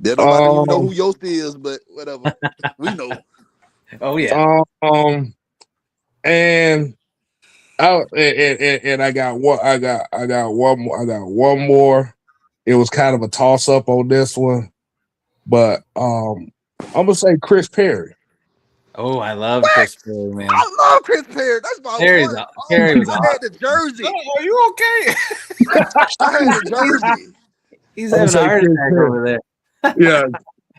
They don't even know who Yost is, but whatever. We know. Oh yeah. And I got one more. It was kind of a toss up on this one, but I'm gonna say Chris Perry. Oh, I love Chris Perry, man. I love Chris Perry. That's my Perry was I had the jersey. Are you okay? I had the jersey. He's having a heart attack over there. Yeah,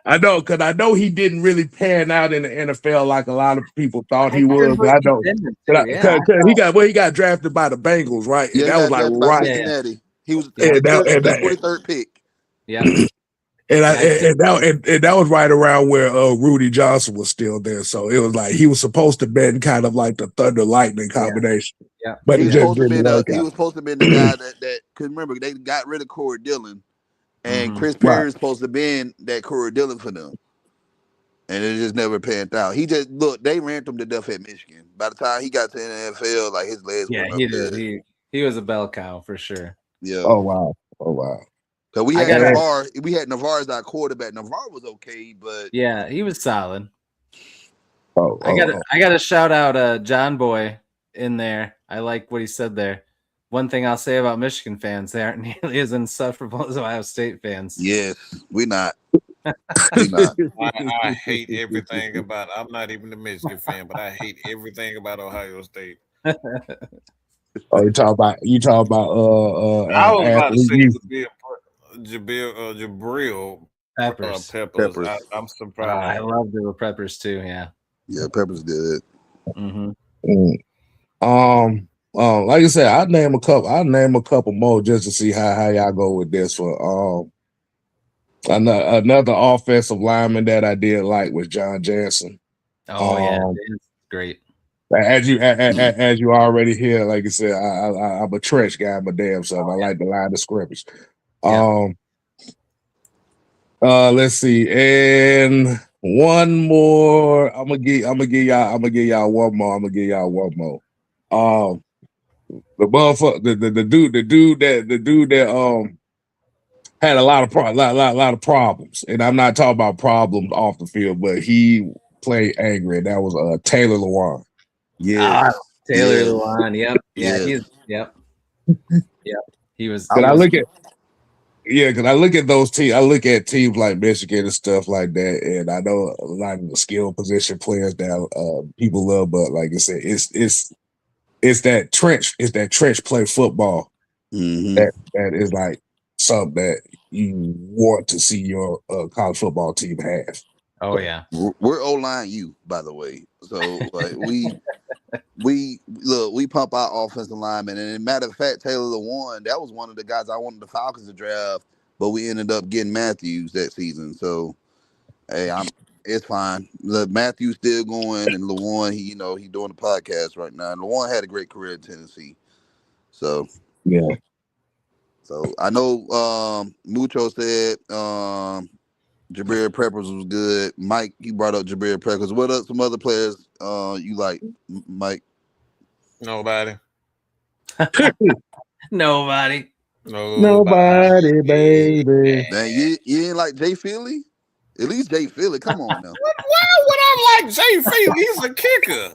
I know, because I know he didn't really pan out in the NFL like a lot of people thought he would. But I know because he got drafted by the Bengals, right? Yeah, that was like right. Cincinnati. He was the 23rd pick. Yeah. And that was right around where Rudy Johnson was still there. So it was like he was supposed to have been kind of like the Thunder Lightning combination. Yeah. But he was supposed to have been the guy that because remember they got rid of Corey Dillon. And Chris Perry is supposed to be that Corey Dillon for them. And it just never panned out. They ran him to death at Michigan. By the time he got to the NFL, like his legs went up. He did. He was a bell cow for sure. Yeah. Oh wow. Because we had Navarre. We had Navarre as our quarterback. Navarre was okay, but yeah, he was solid. I gotta shout out John Boy in there. I like what he said there. One thing I'll say about Michigan fans, they aren't nearly as insufferable as Ohio State fans. Yes, we're not. I hate everything about it. I'm not even a Michigan fan, but I hate everything about Ohio State. You talk about I was about to say Jabril Peppers. I'm surprised. I love the Peppers too. Yeah. Yeah, Peppers did. Like I said, I'll name a couple more just to see how y'all go with this one. Another offensive lineman that I did like was John Jansen. Oh yeah, great. As you already hear, like I said, I'm a Trench guy, my damn self. I like the line of scrimmage. Let's see, and one more. I'm gonna give y'all one more. The motherfucker, the dude that had a lot of problems, and I'm not talking about problems off the field, but he played angry. And that was Taylor Lewan. Yeah, Taylor Lewan. Yep. Yeah. He was. Because I look at those teams. I look at teams like Michigan and stuff like that, and I know a lot of the skill position players that people love, but like I said, it's that trench play football that is like something that you want to see your college football team have. Oh yeah, we're O-line U, by the way. So like we pump our offensive linemen, and as a matter of fact, Taylor Lewan, that was one of the guys I wanted the Falcons to draft, but we ended up getting Matthews that season. So, hey, it's fine. Matthews still going, and Lewan, he doing the podcast right now. And Lewan had a great career in Tennessee. So Yeah. So I know Mucho said Jabril Peppers was good. Mike, he brought up Jabril Peppers. What are some other players you like, Mike? Nobody. Nobody. Nobody, baby. Man, you ain't like Jay Philly? At least Jay Philly. Come on now. Why would I like Jay Philly? He's a kicker.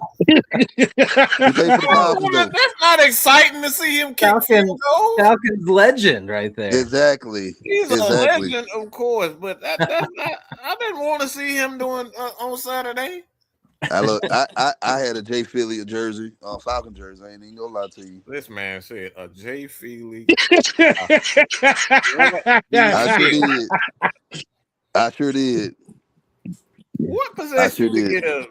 He played for the Falcons, though. That's not exciting to see him kick field goals. Falcons legend right there. Exactly. He's a legend, of course, but that's not, I didn't want to see him doing on Saturday. I had a Jay Philly jersey, Falcon jersey. I ain't even gonna lie to you. This man said a Jay Philly. I sure did. What possession to get a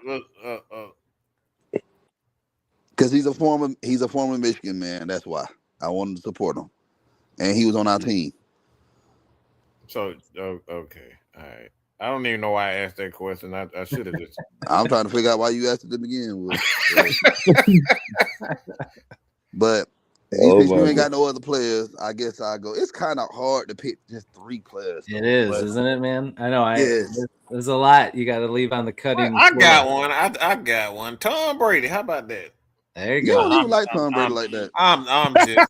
because he's a former Michigan man. That's why I wanted to support him, and he was on our team. So okay, all right. I don't even know why I asked that question. I should have just. I'm trying to figure out why you asked it to begin with. But if you ain't got no other players, I guess I go. It's kind of hard to pick just 3 players. It is, isn't it, man? I know. There's a lot you got to leave on the cutting. I got one. I got one. Tom Brady. How about that? There you You go. don't even like Tom Brady like that. I'm just.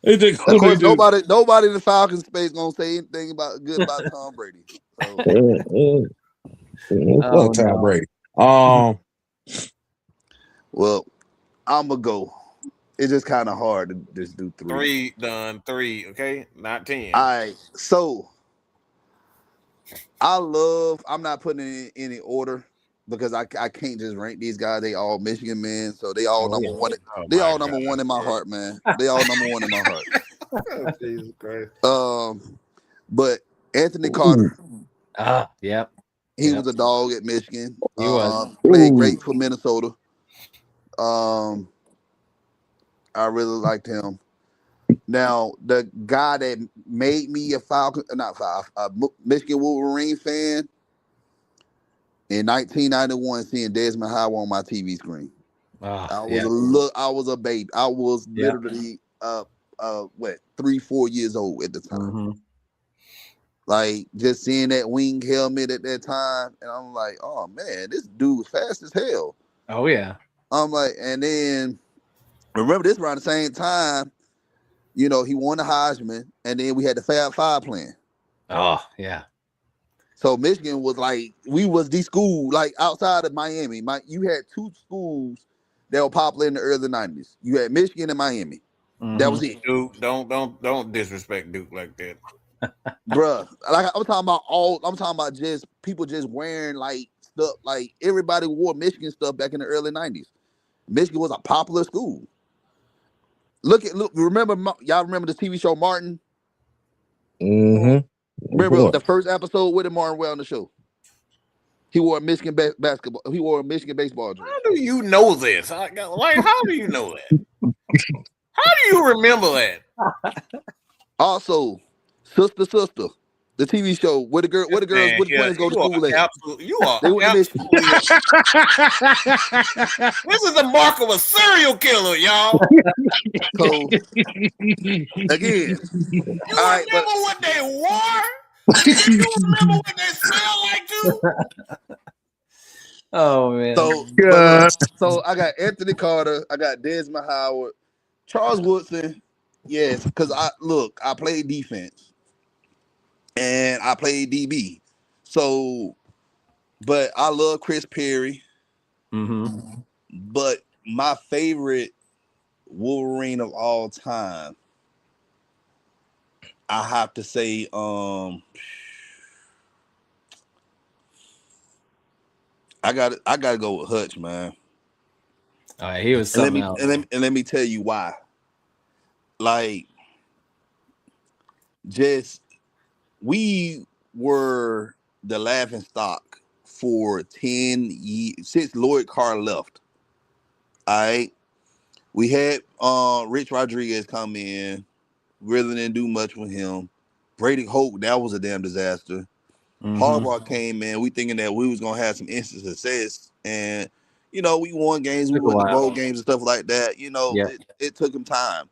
Of course, nobody in the Falcons space gonna say anything good about Tom Brady. So. Tom Brady. Well, I'm gonna go. It's just kind of hard to just do 3. 3, okay, not 10. All right, so I'm not putting it in any order because I can't just rank these guys. They all Michigan men, so they all number one. They all number one in my heart, man. They all number one in my heart. Oh, Jesus Christ. But Anthony Carter. Yep. He was a dog at Michigan. He was. Played great for Minnesota. I really liked him. Now, the guy that made me a Michigan Wolverine fan in 1991, seeing Desmond Howard on my TV screen. I was a baby. I was literally 3-4 years old at the time. Mm-hmm. Like just seeing that wing helmet at that time, and I'm like, oh man, this dude was fast as hell. Oh yeah. I'm like, and then remember this around the same time, he won the Heisman, and then we had the Fab Five playing. Oh yeah. So Michigan was like, we was the school, like outside of Miami. You had 2 schools that were popular in the early 90s. You had Michigan and Miami. Mm-hmm. That was it. Duke, don't disrespect Duke like that. Bruh. Like I'm talking about just people just wearing like stuff, like everybody wore Michigan stuff back in the early 90s. Michigan was a popular school. Look, remember the TV show Martin? Mm-hmm. Remember the first episode with Martin Well on the show? He wore a Michigan basketball. He wore a Michigan baseball jersey. How do you know this? Like, how do you know that? How do you remember that? Also, Sister, the TV show where the twins go to school at. You are. This is the mark of a serial killer, y'all. So again, you remember what they wore? You remember what they smell like too? Oh man. So I got Anthony Carter, I got Desmond Howard, Charles Woodson. Yes, because I played defense. And I played DB. So, but I love Chris Perry. Mm-hmm. But my favorite Wolverine of all time, I have to say, I gotta go with Hutch, man. All right, he was something else. And let me tell you why. Like, we were the laughing stock for 10 years since Lloyd Carr left. All right. We had Rich Rodriguez come in, really didn't do much with him. Brady Hoke, that was a damn disaster. Harbaugh came in, we thinking that we was gonna have some instant success, and we won games, we Took a won the while. bowl games and stuff like that. Yeah. It took him time,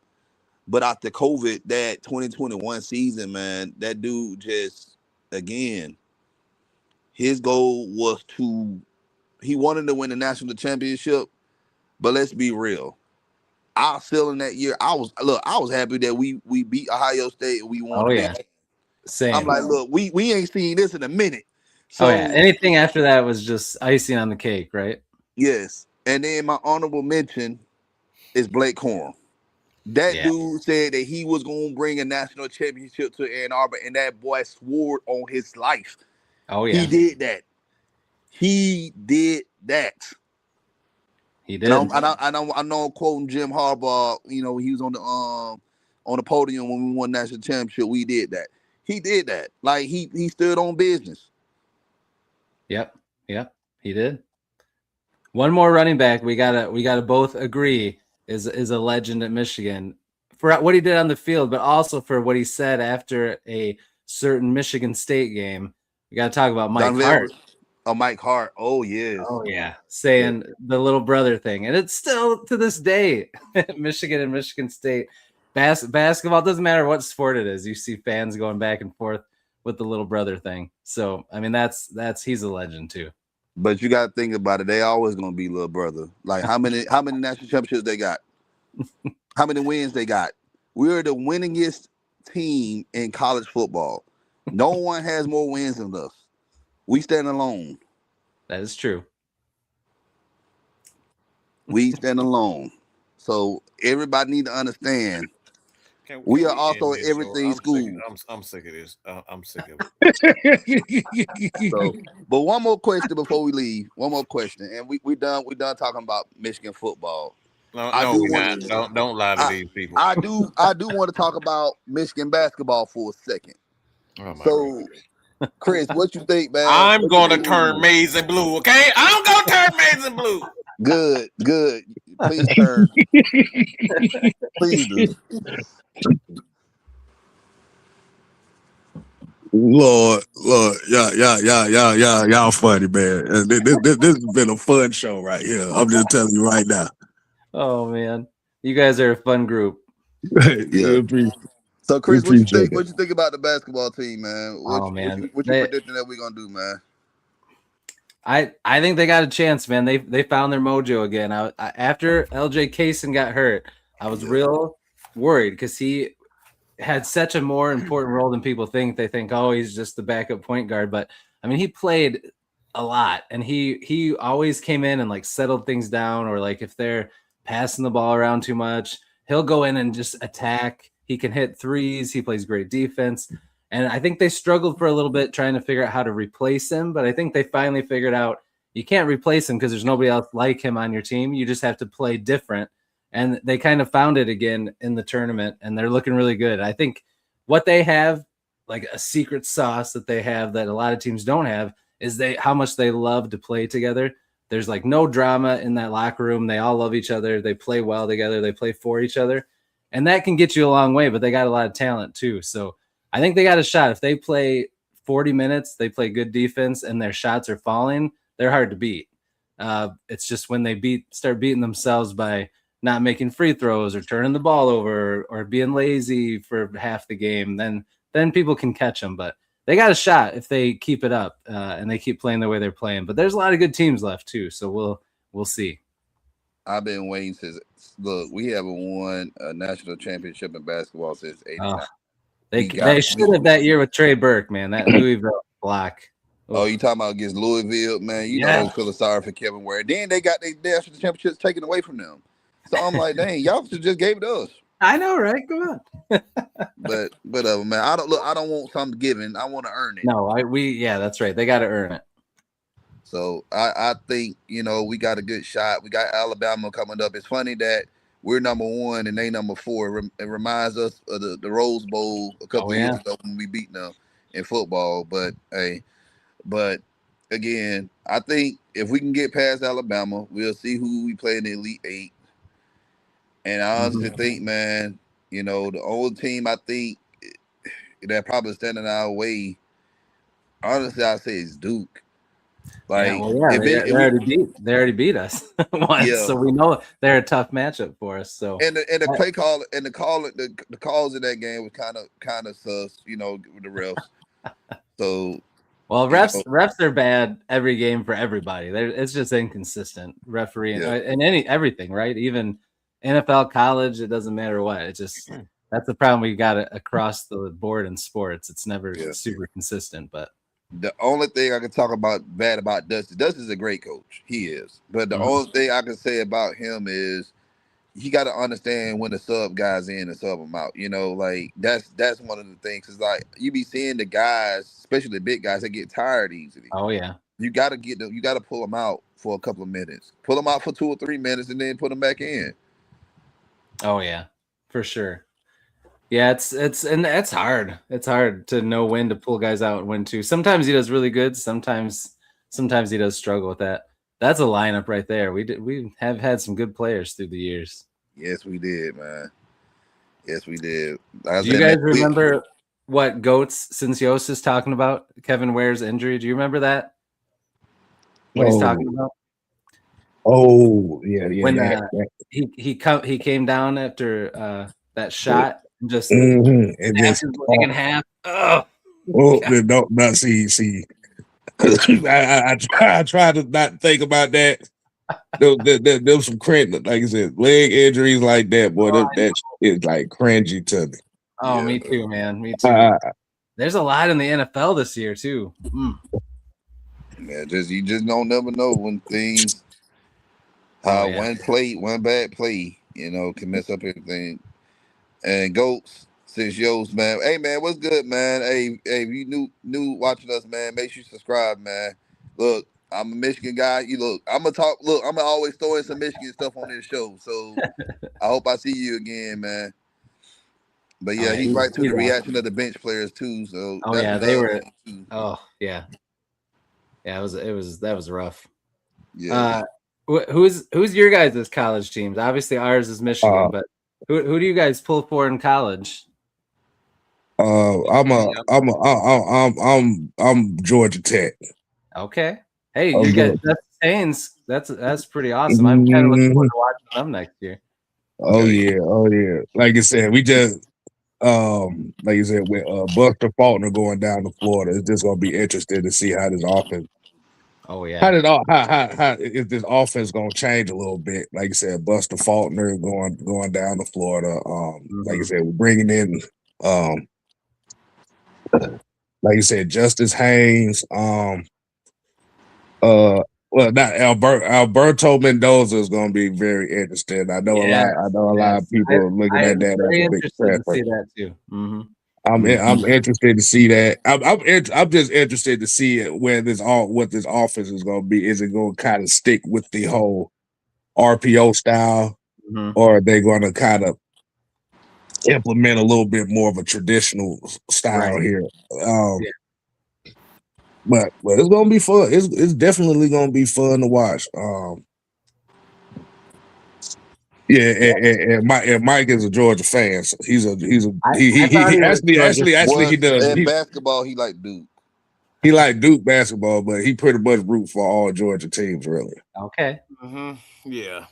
but after COVID, that 2021 season, man, that dude just again, his goal was he wanted to win the national championship, but let's be real. Our ceiling that year, I was happy that we beat Ohio State and we won the Big Ten. Same. I'm like, look, we ain't seen this in a minute. So anything after that was just icing on the cake, right? yes. And then my honorable mention is Blake Corum. That dude said that he was gonna bring a national championship to Ann Arbor, and that boy swore on his life. Oh yeah, he did that. He did that. He did. And I know I'm quoting Jim Harbaugh. He was on the podium when we won national championship. We did that. He did that. Like he stood on business. Yep, he did. One more running back we gotta both agree is a legend at Michigan for what he did on the field, but also for what he said after a certain Michigan State game. We gotta talk about Mike Hart. Oh, Mike Hart. Oh yes. Oh yeah, saying the little brother thing, and it's still to this day, Michigan and Michigan State basketball, doesn't matter what sport it is. You see fans going back and forth with the little brother thing. So I mean, that's he's a legend too. But you got to think about it. They always gonna be little brother. Like how many national championships they got? How many wins they got? We're the winningest team in college football. No one has more wins than us. We stand alone. That is true. We stand alone. So everybody need to understand. We are also everything school. I'm sick of this. I'm sick of it. So, but one more question before we leave. One more question, and we done talking about Michigan football. Don't lie to these people. I do want to talk about Michigan basketball for a second. Oh my God. Chris, what you think, man? I'm going to turn maize and blue, okay? I'm going to turn maize and blue. Good. Please turn. Please do. Lord, y'all funny, man. This has been a fun show right here. I'm just telling you right now. Oh man, you guys are a fun group. Yeah. So, Chris, what you think about the basketball team, man? What you predicting that we're gonna do, man? I think they got a chance, man. They found their mojo again. After LJ Kaysen got hurt, I was real worried because he had such a more important role than people think. They think, oh, he's just the backup point guard, but I mean, he played a lot, and he always came in and like settled things down, or like if they're passing the ball around too much, he'll go in and just attack. He can hit threes. He plays great defense. And I think they struggled for a little bit trying to figure out how to replace him. But I think they finally figured out you can't replace him because there's nobody else like him on your team. You just have to play different. And they kind of found it again in the tournament, and they're looking really good. I think what they have, like a secret sauce that they have that a lot of teams don't have, is how much they love to play together. There's like no drama in that locker room. They all love each other. They play well together. They play for each other. And that can get you a long way, but they got a lot of talent too. So I think they got a shot. If they play 40 minutes, they play good defense, and their shots are falling, they're hard to beat. It's just when they start beating themselves by not making free throws or turning the ball over or being lazy for half the game, then people can catch them. But they got a shot if they keep it up and they keep playing the way they're playing. But there's a lot of good teams left too, so we'll see. I've been waiting since. Look, we haven't won a national championship in basketball since '89. They should have that year with Trey Burke, man. That Louisville block. Oh, you talking about against Louisville, man? You know I was feeling sorry for Kevin Ware. Then they got their national championships taken away from them. So I'm like, dang, y'all just gave it to us. I know, right? Come on. but man, I don't want something given. I want to earn it. No, that's right. They got to earn it. So I think, we got a good shot. We got Alabama coming up. It's funny that we're number 1 and they number 4. It reminds us of the Rose Bowl a couple years ago when we beat them in football. But hey, again, I think if we can get past Alabama, we'll see who we play in the Elite Eight. And I honestly think, man, the only team I think that probably standing our way, honestly, I say is Duke. Like, they already beat us once, so we know they're a tough matchup for us. So and the play call and the calls in that game was kind of sus, with the refs. So refs are bad every game for everybody. It's just inconsistent refereeing and everything, right? Even NFL, college, it doesn't matter what. It's just that's the problem we got across the board in sports. It's never super consistent, but. The only thing I can talk about bad about Dusty's a great coach. He is. But the only thing I can say about him is he got to understand when to sub guys in and sub them out. Like that's one of the things. Cause like you be seeing the guys, especially the big guys, that get tired easily. Oh yeah. You got to pull them out for a couple of minutes. Pull them out for 2 or 3 minutes and then put them back in. Oh yeah, for sure. Yeah, it's hard. It's hard to know when to pull guys out and when to. Sometimes he does really good. Sometimes he does struggle with that. That's a lineup right there. We have had some good players through the years. Yes, we did, man. Yes, we did. Do you guys remember what Goats since Yost is talking about Kevin Ware's injury? Do you remember that? What he's talking about? Oh yeah. When he came down after that shot. Just and just leg in half. Oh, not see. I try to not think about that. There's some cringe, like I said, leg injuries like that, boy. That is like cringy to me. Oh, me too, man. Me too. There's a lot in the NFL this year too. Yeah, you just don't never know when things. One bad play, can mess up everything. And Goats, since Yost, man. Hey, man, what's good, man? Hey, if you new watching us, man, make sure you subscribe, man. Look, I'm a Michigan guy. I'm gonna always throw in some Michigan stuff on this show. So I hope I see you again, man. But yeah, he's right to the reaction of the bench players too. So they were. Oh yeah, that was rough. Yeah. Who's your guys' college teams? Obviously, ours is Michigan, but. Who do you guys pull for in college? I'm Georgia Tech. Okay. Hey, you guys, that's pretty awesome. I'm kind of looking forward to watching them next year. Oh yeah. Like I said, we just with Buster Faulkner going down to Florida, it's just gonna be interesting to see how this offense. Oh yeah. How is this offense gonna change a little bit? Like I said, Buster Faulkner going down to Florida. Like I said, we're bringing in like you said, Justice Haynes. Not Alberto Mendoza is going to be very interesting. I know a lot of people looking at that as a big threat. See that too. Mm-hmm. I'm interested to see that. I'm just interested to see what this offense is going to be. Is it going to kind of stick with the whole RPO style, or are they going to kind of implement a little bit more of a traditional style here? But it's going to be fun. It's definitely going to be fun to watch. And Mike is a Georgia fan. So he does. In basketball, he like Duke. He like Duke basketball, but he pretty much root for all Georgia teams, really. Okay. Yeah.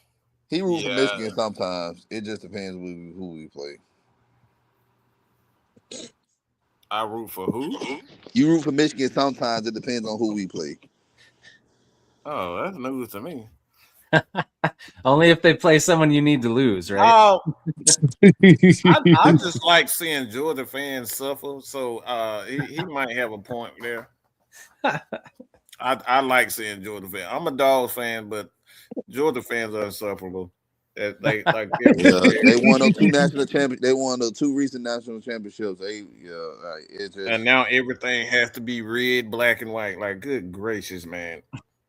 He root for Michigan sometimes. It just depends who we play. I root for who? You root for Michigan sometimes. It depends on who we play. Oh, that's news to me. Only if they play someone you need to lose, right? Oh, I just like seeing Georgia fans suffer. So he might have a point there. I like seeing Georgia fans. I'm a Dogs fan, but Georgia fans are insufferable. They won those 2 national championships. They won the 2 recent national championships. And now everything has to be red, black, and white. Like, good gracious, man.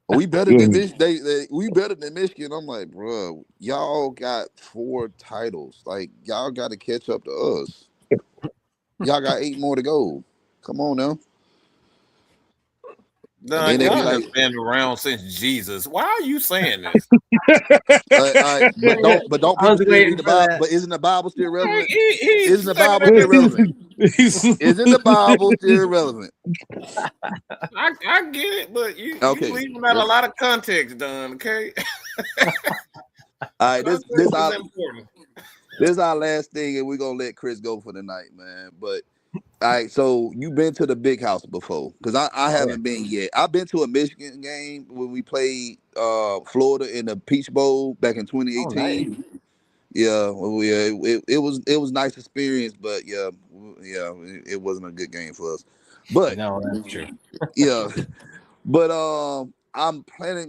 We better than this. We better than Michigan. I'm like, bro, y'all got 4 titles. Like, y'all got to catch up to us. Y'all got 8 more to go. Come on now. And then they be Y'all like, have been around since Jesus. Why are you saying this? but don't I was people still waiting read the for Bible? that. But isn't the Bible still relevant? He's Isn't the saying Bible that. still relevant? Isn't the Bible still relevant? I get it, but you Okay. leaving out a lot of context, Don. Okay, All right, this context our is important. this our last thing, and we're gonna let Chris go for the night, man. But all right, so you've been to the big house before, because I haven't been yet. I've been to a Michigan game when we played Florida in the Peach Bowl back in 2018. nice. Yeah, it was nice experience, but it wasn't a good game for us. But No, that's true. yeah, but I'm trying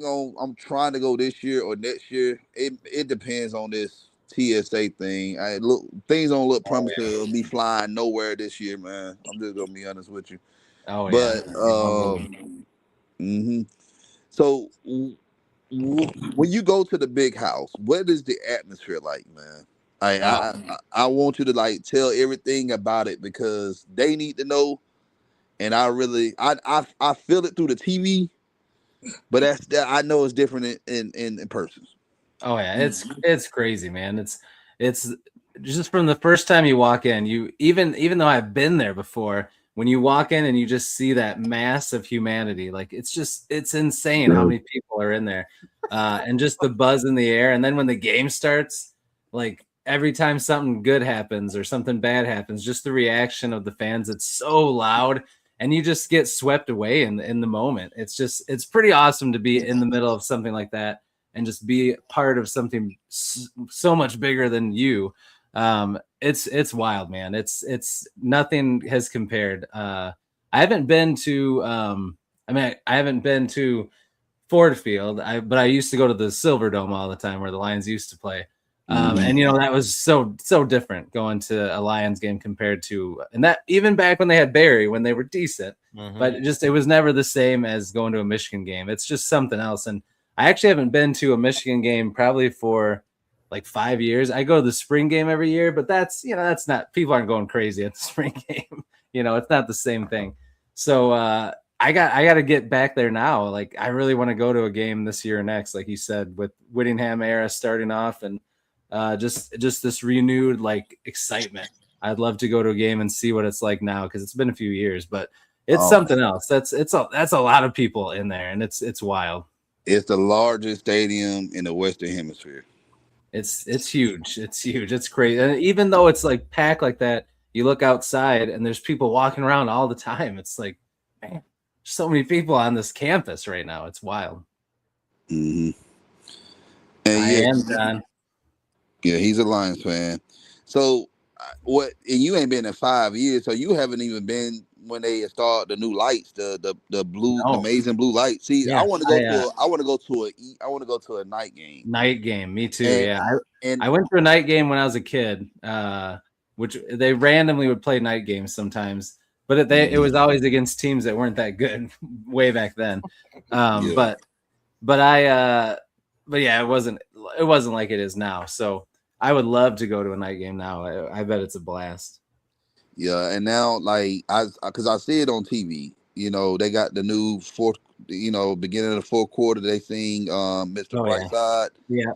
to go this year or next year. It depends on this TSA thing. Things don't look promising of me flying nowhere this year, man. I'm just gonna be honest with you. Oh yeah. But mhm. So when you go to the big house, what is the atmosphere like, man? I want you to like tell everything about it because they need to know, and I feel it through the TV, but I know it's different in person. Oh yeah, it's crazy, man. It's just from the first time you walk in, you even though I've been there before, when you walk in and you just see that mass of humanity, like it's insane how many people are in there. And just the buzz in the air. And then when the game starts, like every time something good happens or something bad happens, just the reaction of the fans, it's so loud. And you just get swept away in the moment. It's pretty awesome to be in the middle of something like that and just be part of something so much bigger than you. It's wild, man. It's nothing has compared. I haven't been to I haven't been to Ford Field, but I used to go to the Silver Dome all the time where the Lions used to play. And that was so different going to a Lions game compared to, and that even back when they had Barry, when they were decent, but it was never the same as going to a Michigan game. It's just something else. And I actually haven't been to a Michigan game probably for like 5 years. I go to the spring game every year, but that's not, people aren't going crazy at the spring game. It's not the same thing. So I got to get back there now. Like I really want to go to a game this year or next, like you said, with Whittingham era starting off and just this renewed like excitement. I'd love to go to a game and see what it's like now because it's been a few years, but it's something else. That's a lot of people in there, and it's wild. It's the largest stadium in the Western Hemisphere. It's huge. It's huge. It's crazy. And even though it's like packed like that, you look outside and there's people walking around all the time. It's like, man, so many people on this campus right now. It's wild. And I am John. Yeah, he's a Lions fan. So and you ain't been in 5 years, so you haven't even been when they installed the new lights, the blue, amazing blue light. See, yeah, I want to go to a night game. Night game, me too. I went to a night game when I was a kid, which they randomly would play night games sometimes, but it was always against teams that weren't that good way back then. But yeah, it wasn't like it is now. So I would love to go to a night game now. I bet it's a blast. Yeah, and now because I see it on TV. They got the new beginning of the fourth quarter. They sing Mr. Brightside. Yeah.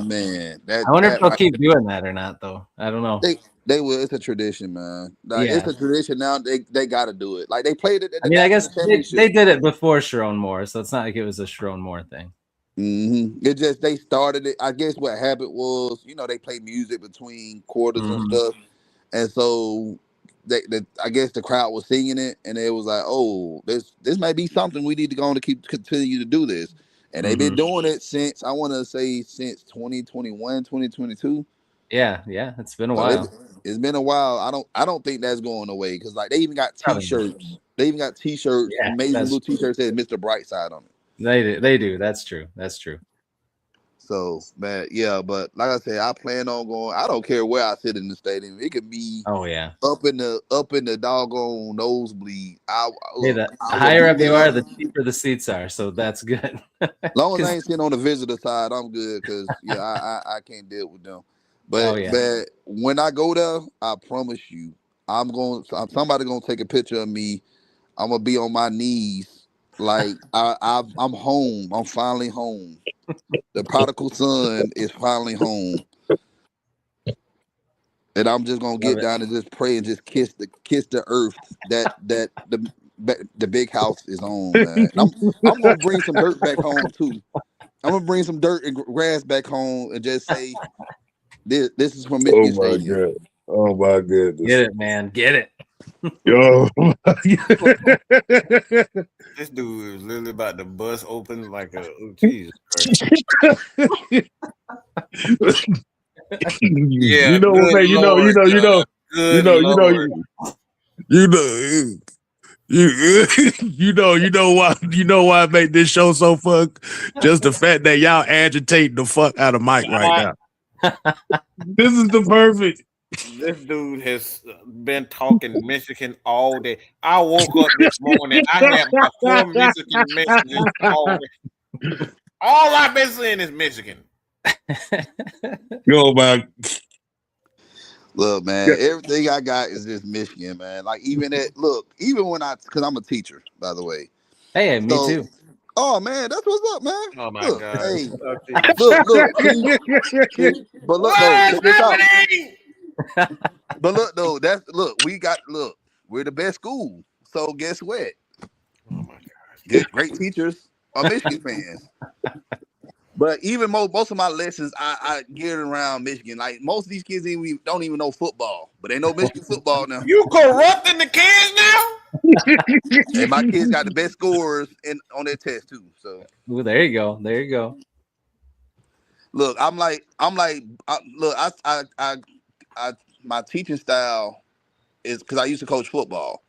Man, I wonder if they'll keep doing that or not, though. I don't know. They will. It's a tradition, man. It's a tradition now. They got to do it. Like they played it. I guess they did it before Sharon Moore, so it's not like it was a Sharon Moore thing. It just they started it. I guess what happened was, they play music between quarters and stuff, and so I guess the crowd was singing it, and it was like, oh, this might be something we need to go on to continue to do this, and they've been doing it since 2021, 2022. Yeah, it's been a while. It's been a while. I don't think that's going away because they even got T-shirts. They even got T-shirts, amazing blue T-shirts that says Mr. Brightside on it. They do. That's true. So, man, yeah, but like I said, I plan on going. I don't care where I sit in the stadium. It could be up in the doggone nosebleed. The higher up you are, the cheaper the seats are. So that's good. Long as I ain't sitting on the visitor side, I'm good because I can't deal with them. But when I go there, I promise you, somebody gonna take a picture of me. I'm gonna be on my knees Like I'm home. I'm finally home. The prodigal son is finally home, and I'm just gonna Love get it. down and just pray and just kiss the earth that the big house is on, man. And I'm gonna bring some dirt back home too. I'm gonna bring some dirt and grass back home and just say this is from Oh Michigan my Stadium. god. Oh my goodness. Get it, man. Get it. Yo. This dude is literally about to bust open like a Jesus Christ. Yeah, you know what, good man? Lord, God. Good Lord. You know why I make this show so fun? Just the fact that y'all agitate the fuck out of Mike right now. This is the perfect. This dude has been talking Michigan all day. I woke up this morning. I had my 4 Michigan messages all day. All I've been seeing is Michigan. Go back. Look, man, everything I got is just Michigan, man. Like even when because I'm a teacher, by the way. Hey, me So, too. oh man, that's what's up, man. Oh my Look, God. hey, Oh, Jesus. look, but look though, What is check this out. happening? But look though, we're the best school. So guess what? Oh my God. Great teachers are Michigan fans. But even most of my lessons, I geared around Michigan. Like most of these kids don't even know football, but they know Michigan football now. You corrupting the kids now? And my kids got the best scores on their test too. So Ooh, there you go. There you go. look, my teaching style is because I used to coach football,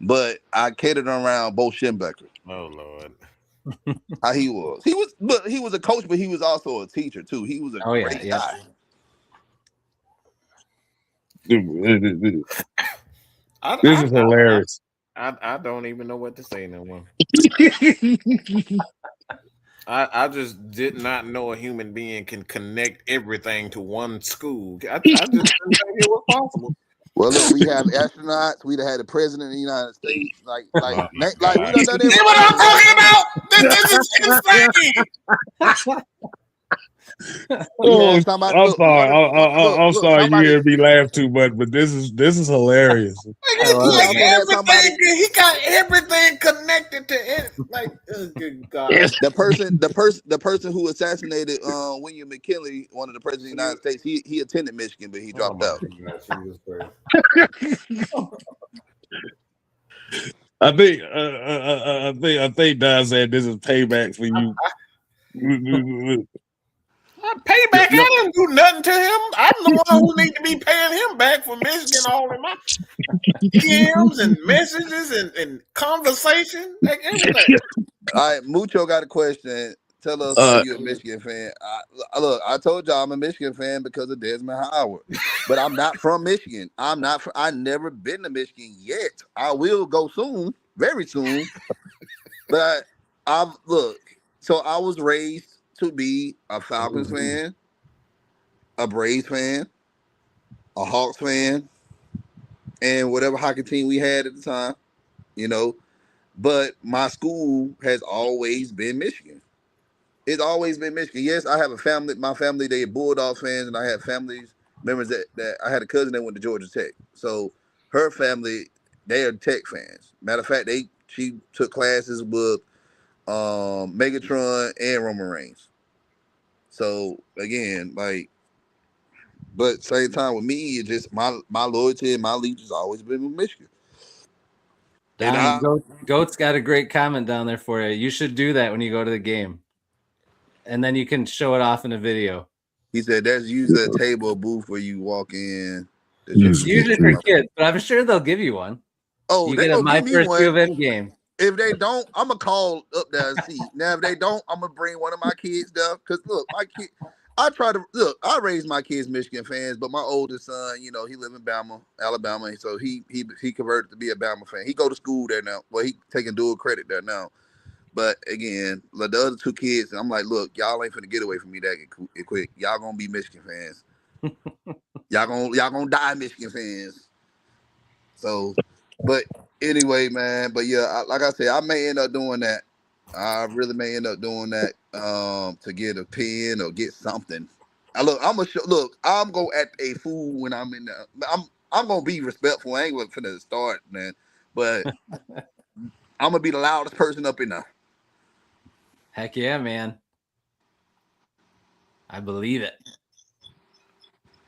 but I catered around Bo Schembecker. Oh Lord. How he was a coach, but he was also a teacher too. He was a great guy. This is hilarious. I don't even know what to say no more. I just did not know a human being can connect everything to one school. I just didn't think it was possible. Well, look, we have astronauts. We had the president of the United States. Like we done done See everything. what I'm talking about? This is insane. Oh, Somebody, I'm look, sorry. I'm sorry somebody- you hear me laugh too much, but this is hilarious. Like everything, he got everything connected to it. Like, oh, good God. the person who assassinated William McKinley, one of the presidents of the United States, he attended Michigan, but he dropped out. I think Don said this is payback for you. Payback, I didn't do nothing to him. I'm the one who need to be paying him back for Michigan all of my DMs and messages and conversation, like everything. All right, Mucho got a question. Tell us, are you a Michigan fan? Look, I told y'all I'm a Michigan fan because of Desmond Howard, but I'm not from Michigan. I've never been to Michigan yet. I will go soon, very soon. But so I was raised to be a Falcons fan, a Braves fan, a Hawks fan, and whatever hockey team we had at the time, you know. But my school has always been Michigan. It's always been Michigan. Yes, I have a family. My family, they are Bulldog fans, and I have members that I had a cousin that went to Georgia Tech. So her family, they are Tech fans. Matter of fact, she took classes with Megatron and Roman Reigns. So again, but same time with me, it's just my loyalty and my allegiance has always been with Michigan. Goat's got a great comment down there for you. You should do that when you go to the game, and then you can show it off in a video. He said there's usually a table or booth where you walk in. It's usually for kids, but I'm sure they'll give you one. Oh, you they get a My give me First one. U of M game. If they don't, I'm gonna call up there and see. Now, if they don't, I'm gonna bring one of my kids there. Cause look, my kid, I raised my kids Michigan fans, but my oldest son, he live in Alabama, so he converted to be a Bama fan. He go to school there now. Well, he taking dual credit there now. But again, the other two kids, I'm like, look, y'all ain't finna get away from me that quick. Y'all gonna be Michigan fans. y'all gonna die Michigan fans. So, but Anyway, man, but yeah, like I said, I may end up doing that. I really may end up doing that to get a pen or get something. I'm gonna act a fool when I'm in there. I'm gonna be respectful. I ain't gonna finna start, man. But I'm gonna be the loudest person up in there. Heck yeah, man. I believe it.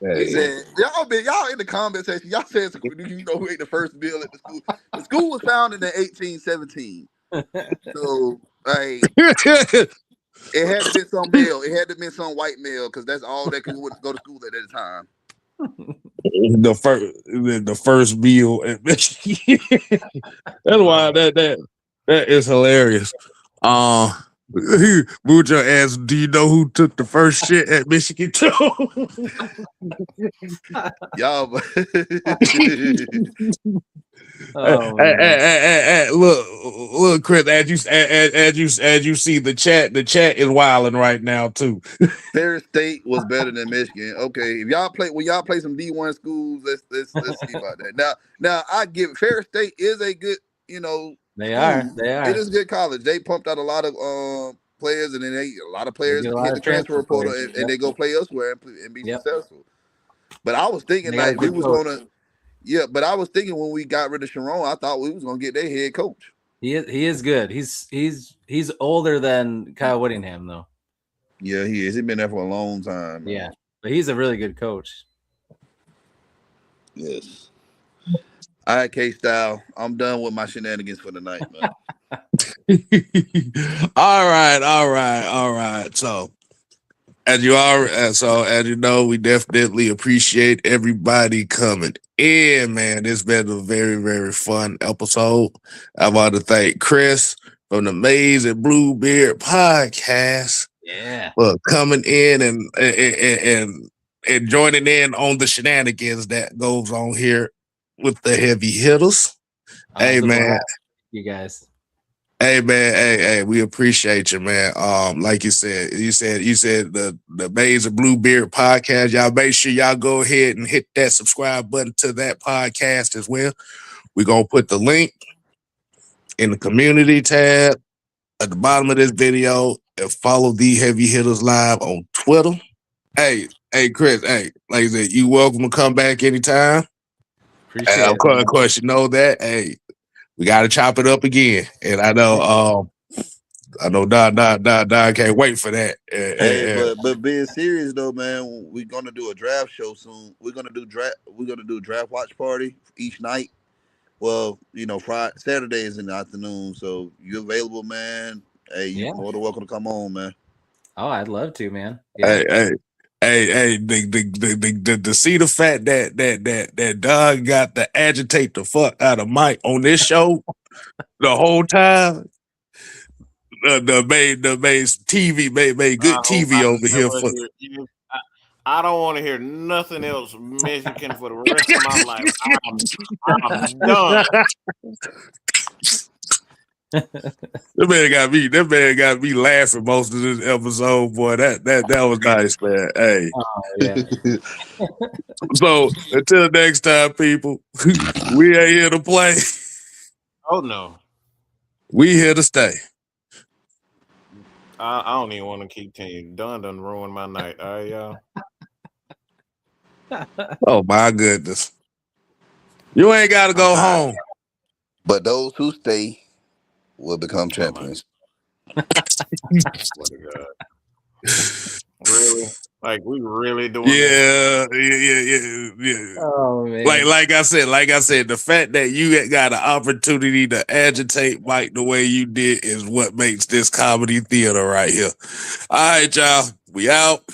He said, y'all in the comment section, y'all said you know who ate the first meal at the school. The school was founded in 1817. So like it had to be some male. It had to be some white male because that's all that could go to school at the time. The first meal at Michigan. That's why that is hilarious. Mucho asked, "Do you know who took the first shit at Michigan too?" Y'all, hey, look, Chris. As you see the chat is wilding right now too. Ferris State was better than Michigan. Okay, if y'all play some D1 schools, let's see about that. Now I give it. Ferris State is a good, They are. It is a good college. They pumped out a lot of players, and then a lot of players hit the transfer portal and they go play elsewhere and be successful. But I was thinking like we was gonna. Yeah, but I was thinking when we got rid of Sharon, I thought we was gonna get their head coach. He is good. He's older than Kyle Whittingham though. Yeah, he is. He's been there for a long time. Yeah, but he's a really good coach. Yes. All right, K-Style. I'm done with my shenanigans for the night, man. All right. So as you know, we definitely appreciate everybody coming in, man. It's been a very, very fun episode. I want to thank Chris from the Amazing Bluebeard Podcast for coming in and joining in on the shenanigans that goes on here with the heavy hitters. Hey, man. You guys. Hey man, hey, we appreciate you, man. Like you said the Amazing Bluebeard Podcast. Y'all make sure y'all go ahead and hit that subscribe button to that podcast as well. We're gonna put the link in the community tab at the bottom of this video and follow the Heavy Hitters Live on Twitter. Hey, Chris, like I said, you welcome to come back anytime. Appreciate it. Of course, you know that. Hey, we got to chop it up again, and I know Don can't wait for that. Hey, but being serious though, man, we're gonna do a draft show soon. We're gonna do draft watch party each night. Well, Friday, Saturdays in the afternoon. So you available, man? Hey, you're more than welcome to come on, man. Oh, I'd love to, man. Yeah. Hey, to see the fact that Doug got to agitate the fuck out of Mike on this show the whole time. The made TV made good TV over here for. I don't want to hear nothing else Michigan for the rest of my life. I'm done. That man got me laughing most of this episode, boy. That was nice, man. Hey. Oh, yeah. So until next time, people, we ain't here to play. Oh no. We here to stay. I don't even want to keep telling you. Done ruined my night. All right, y'all. Oh my goodness. You ain't gotta go home. But those who stay will become champions. What a God. Really? Like we really doing Yeah. Oh man. Like I said, the fact that you got an opportunity to agitate Mike the way you did is what makes this comedy theater right here. All right, y'all. We out.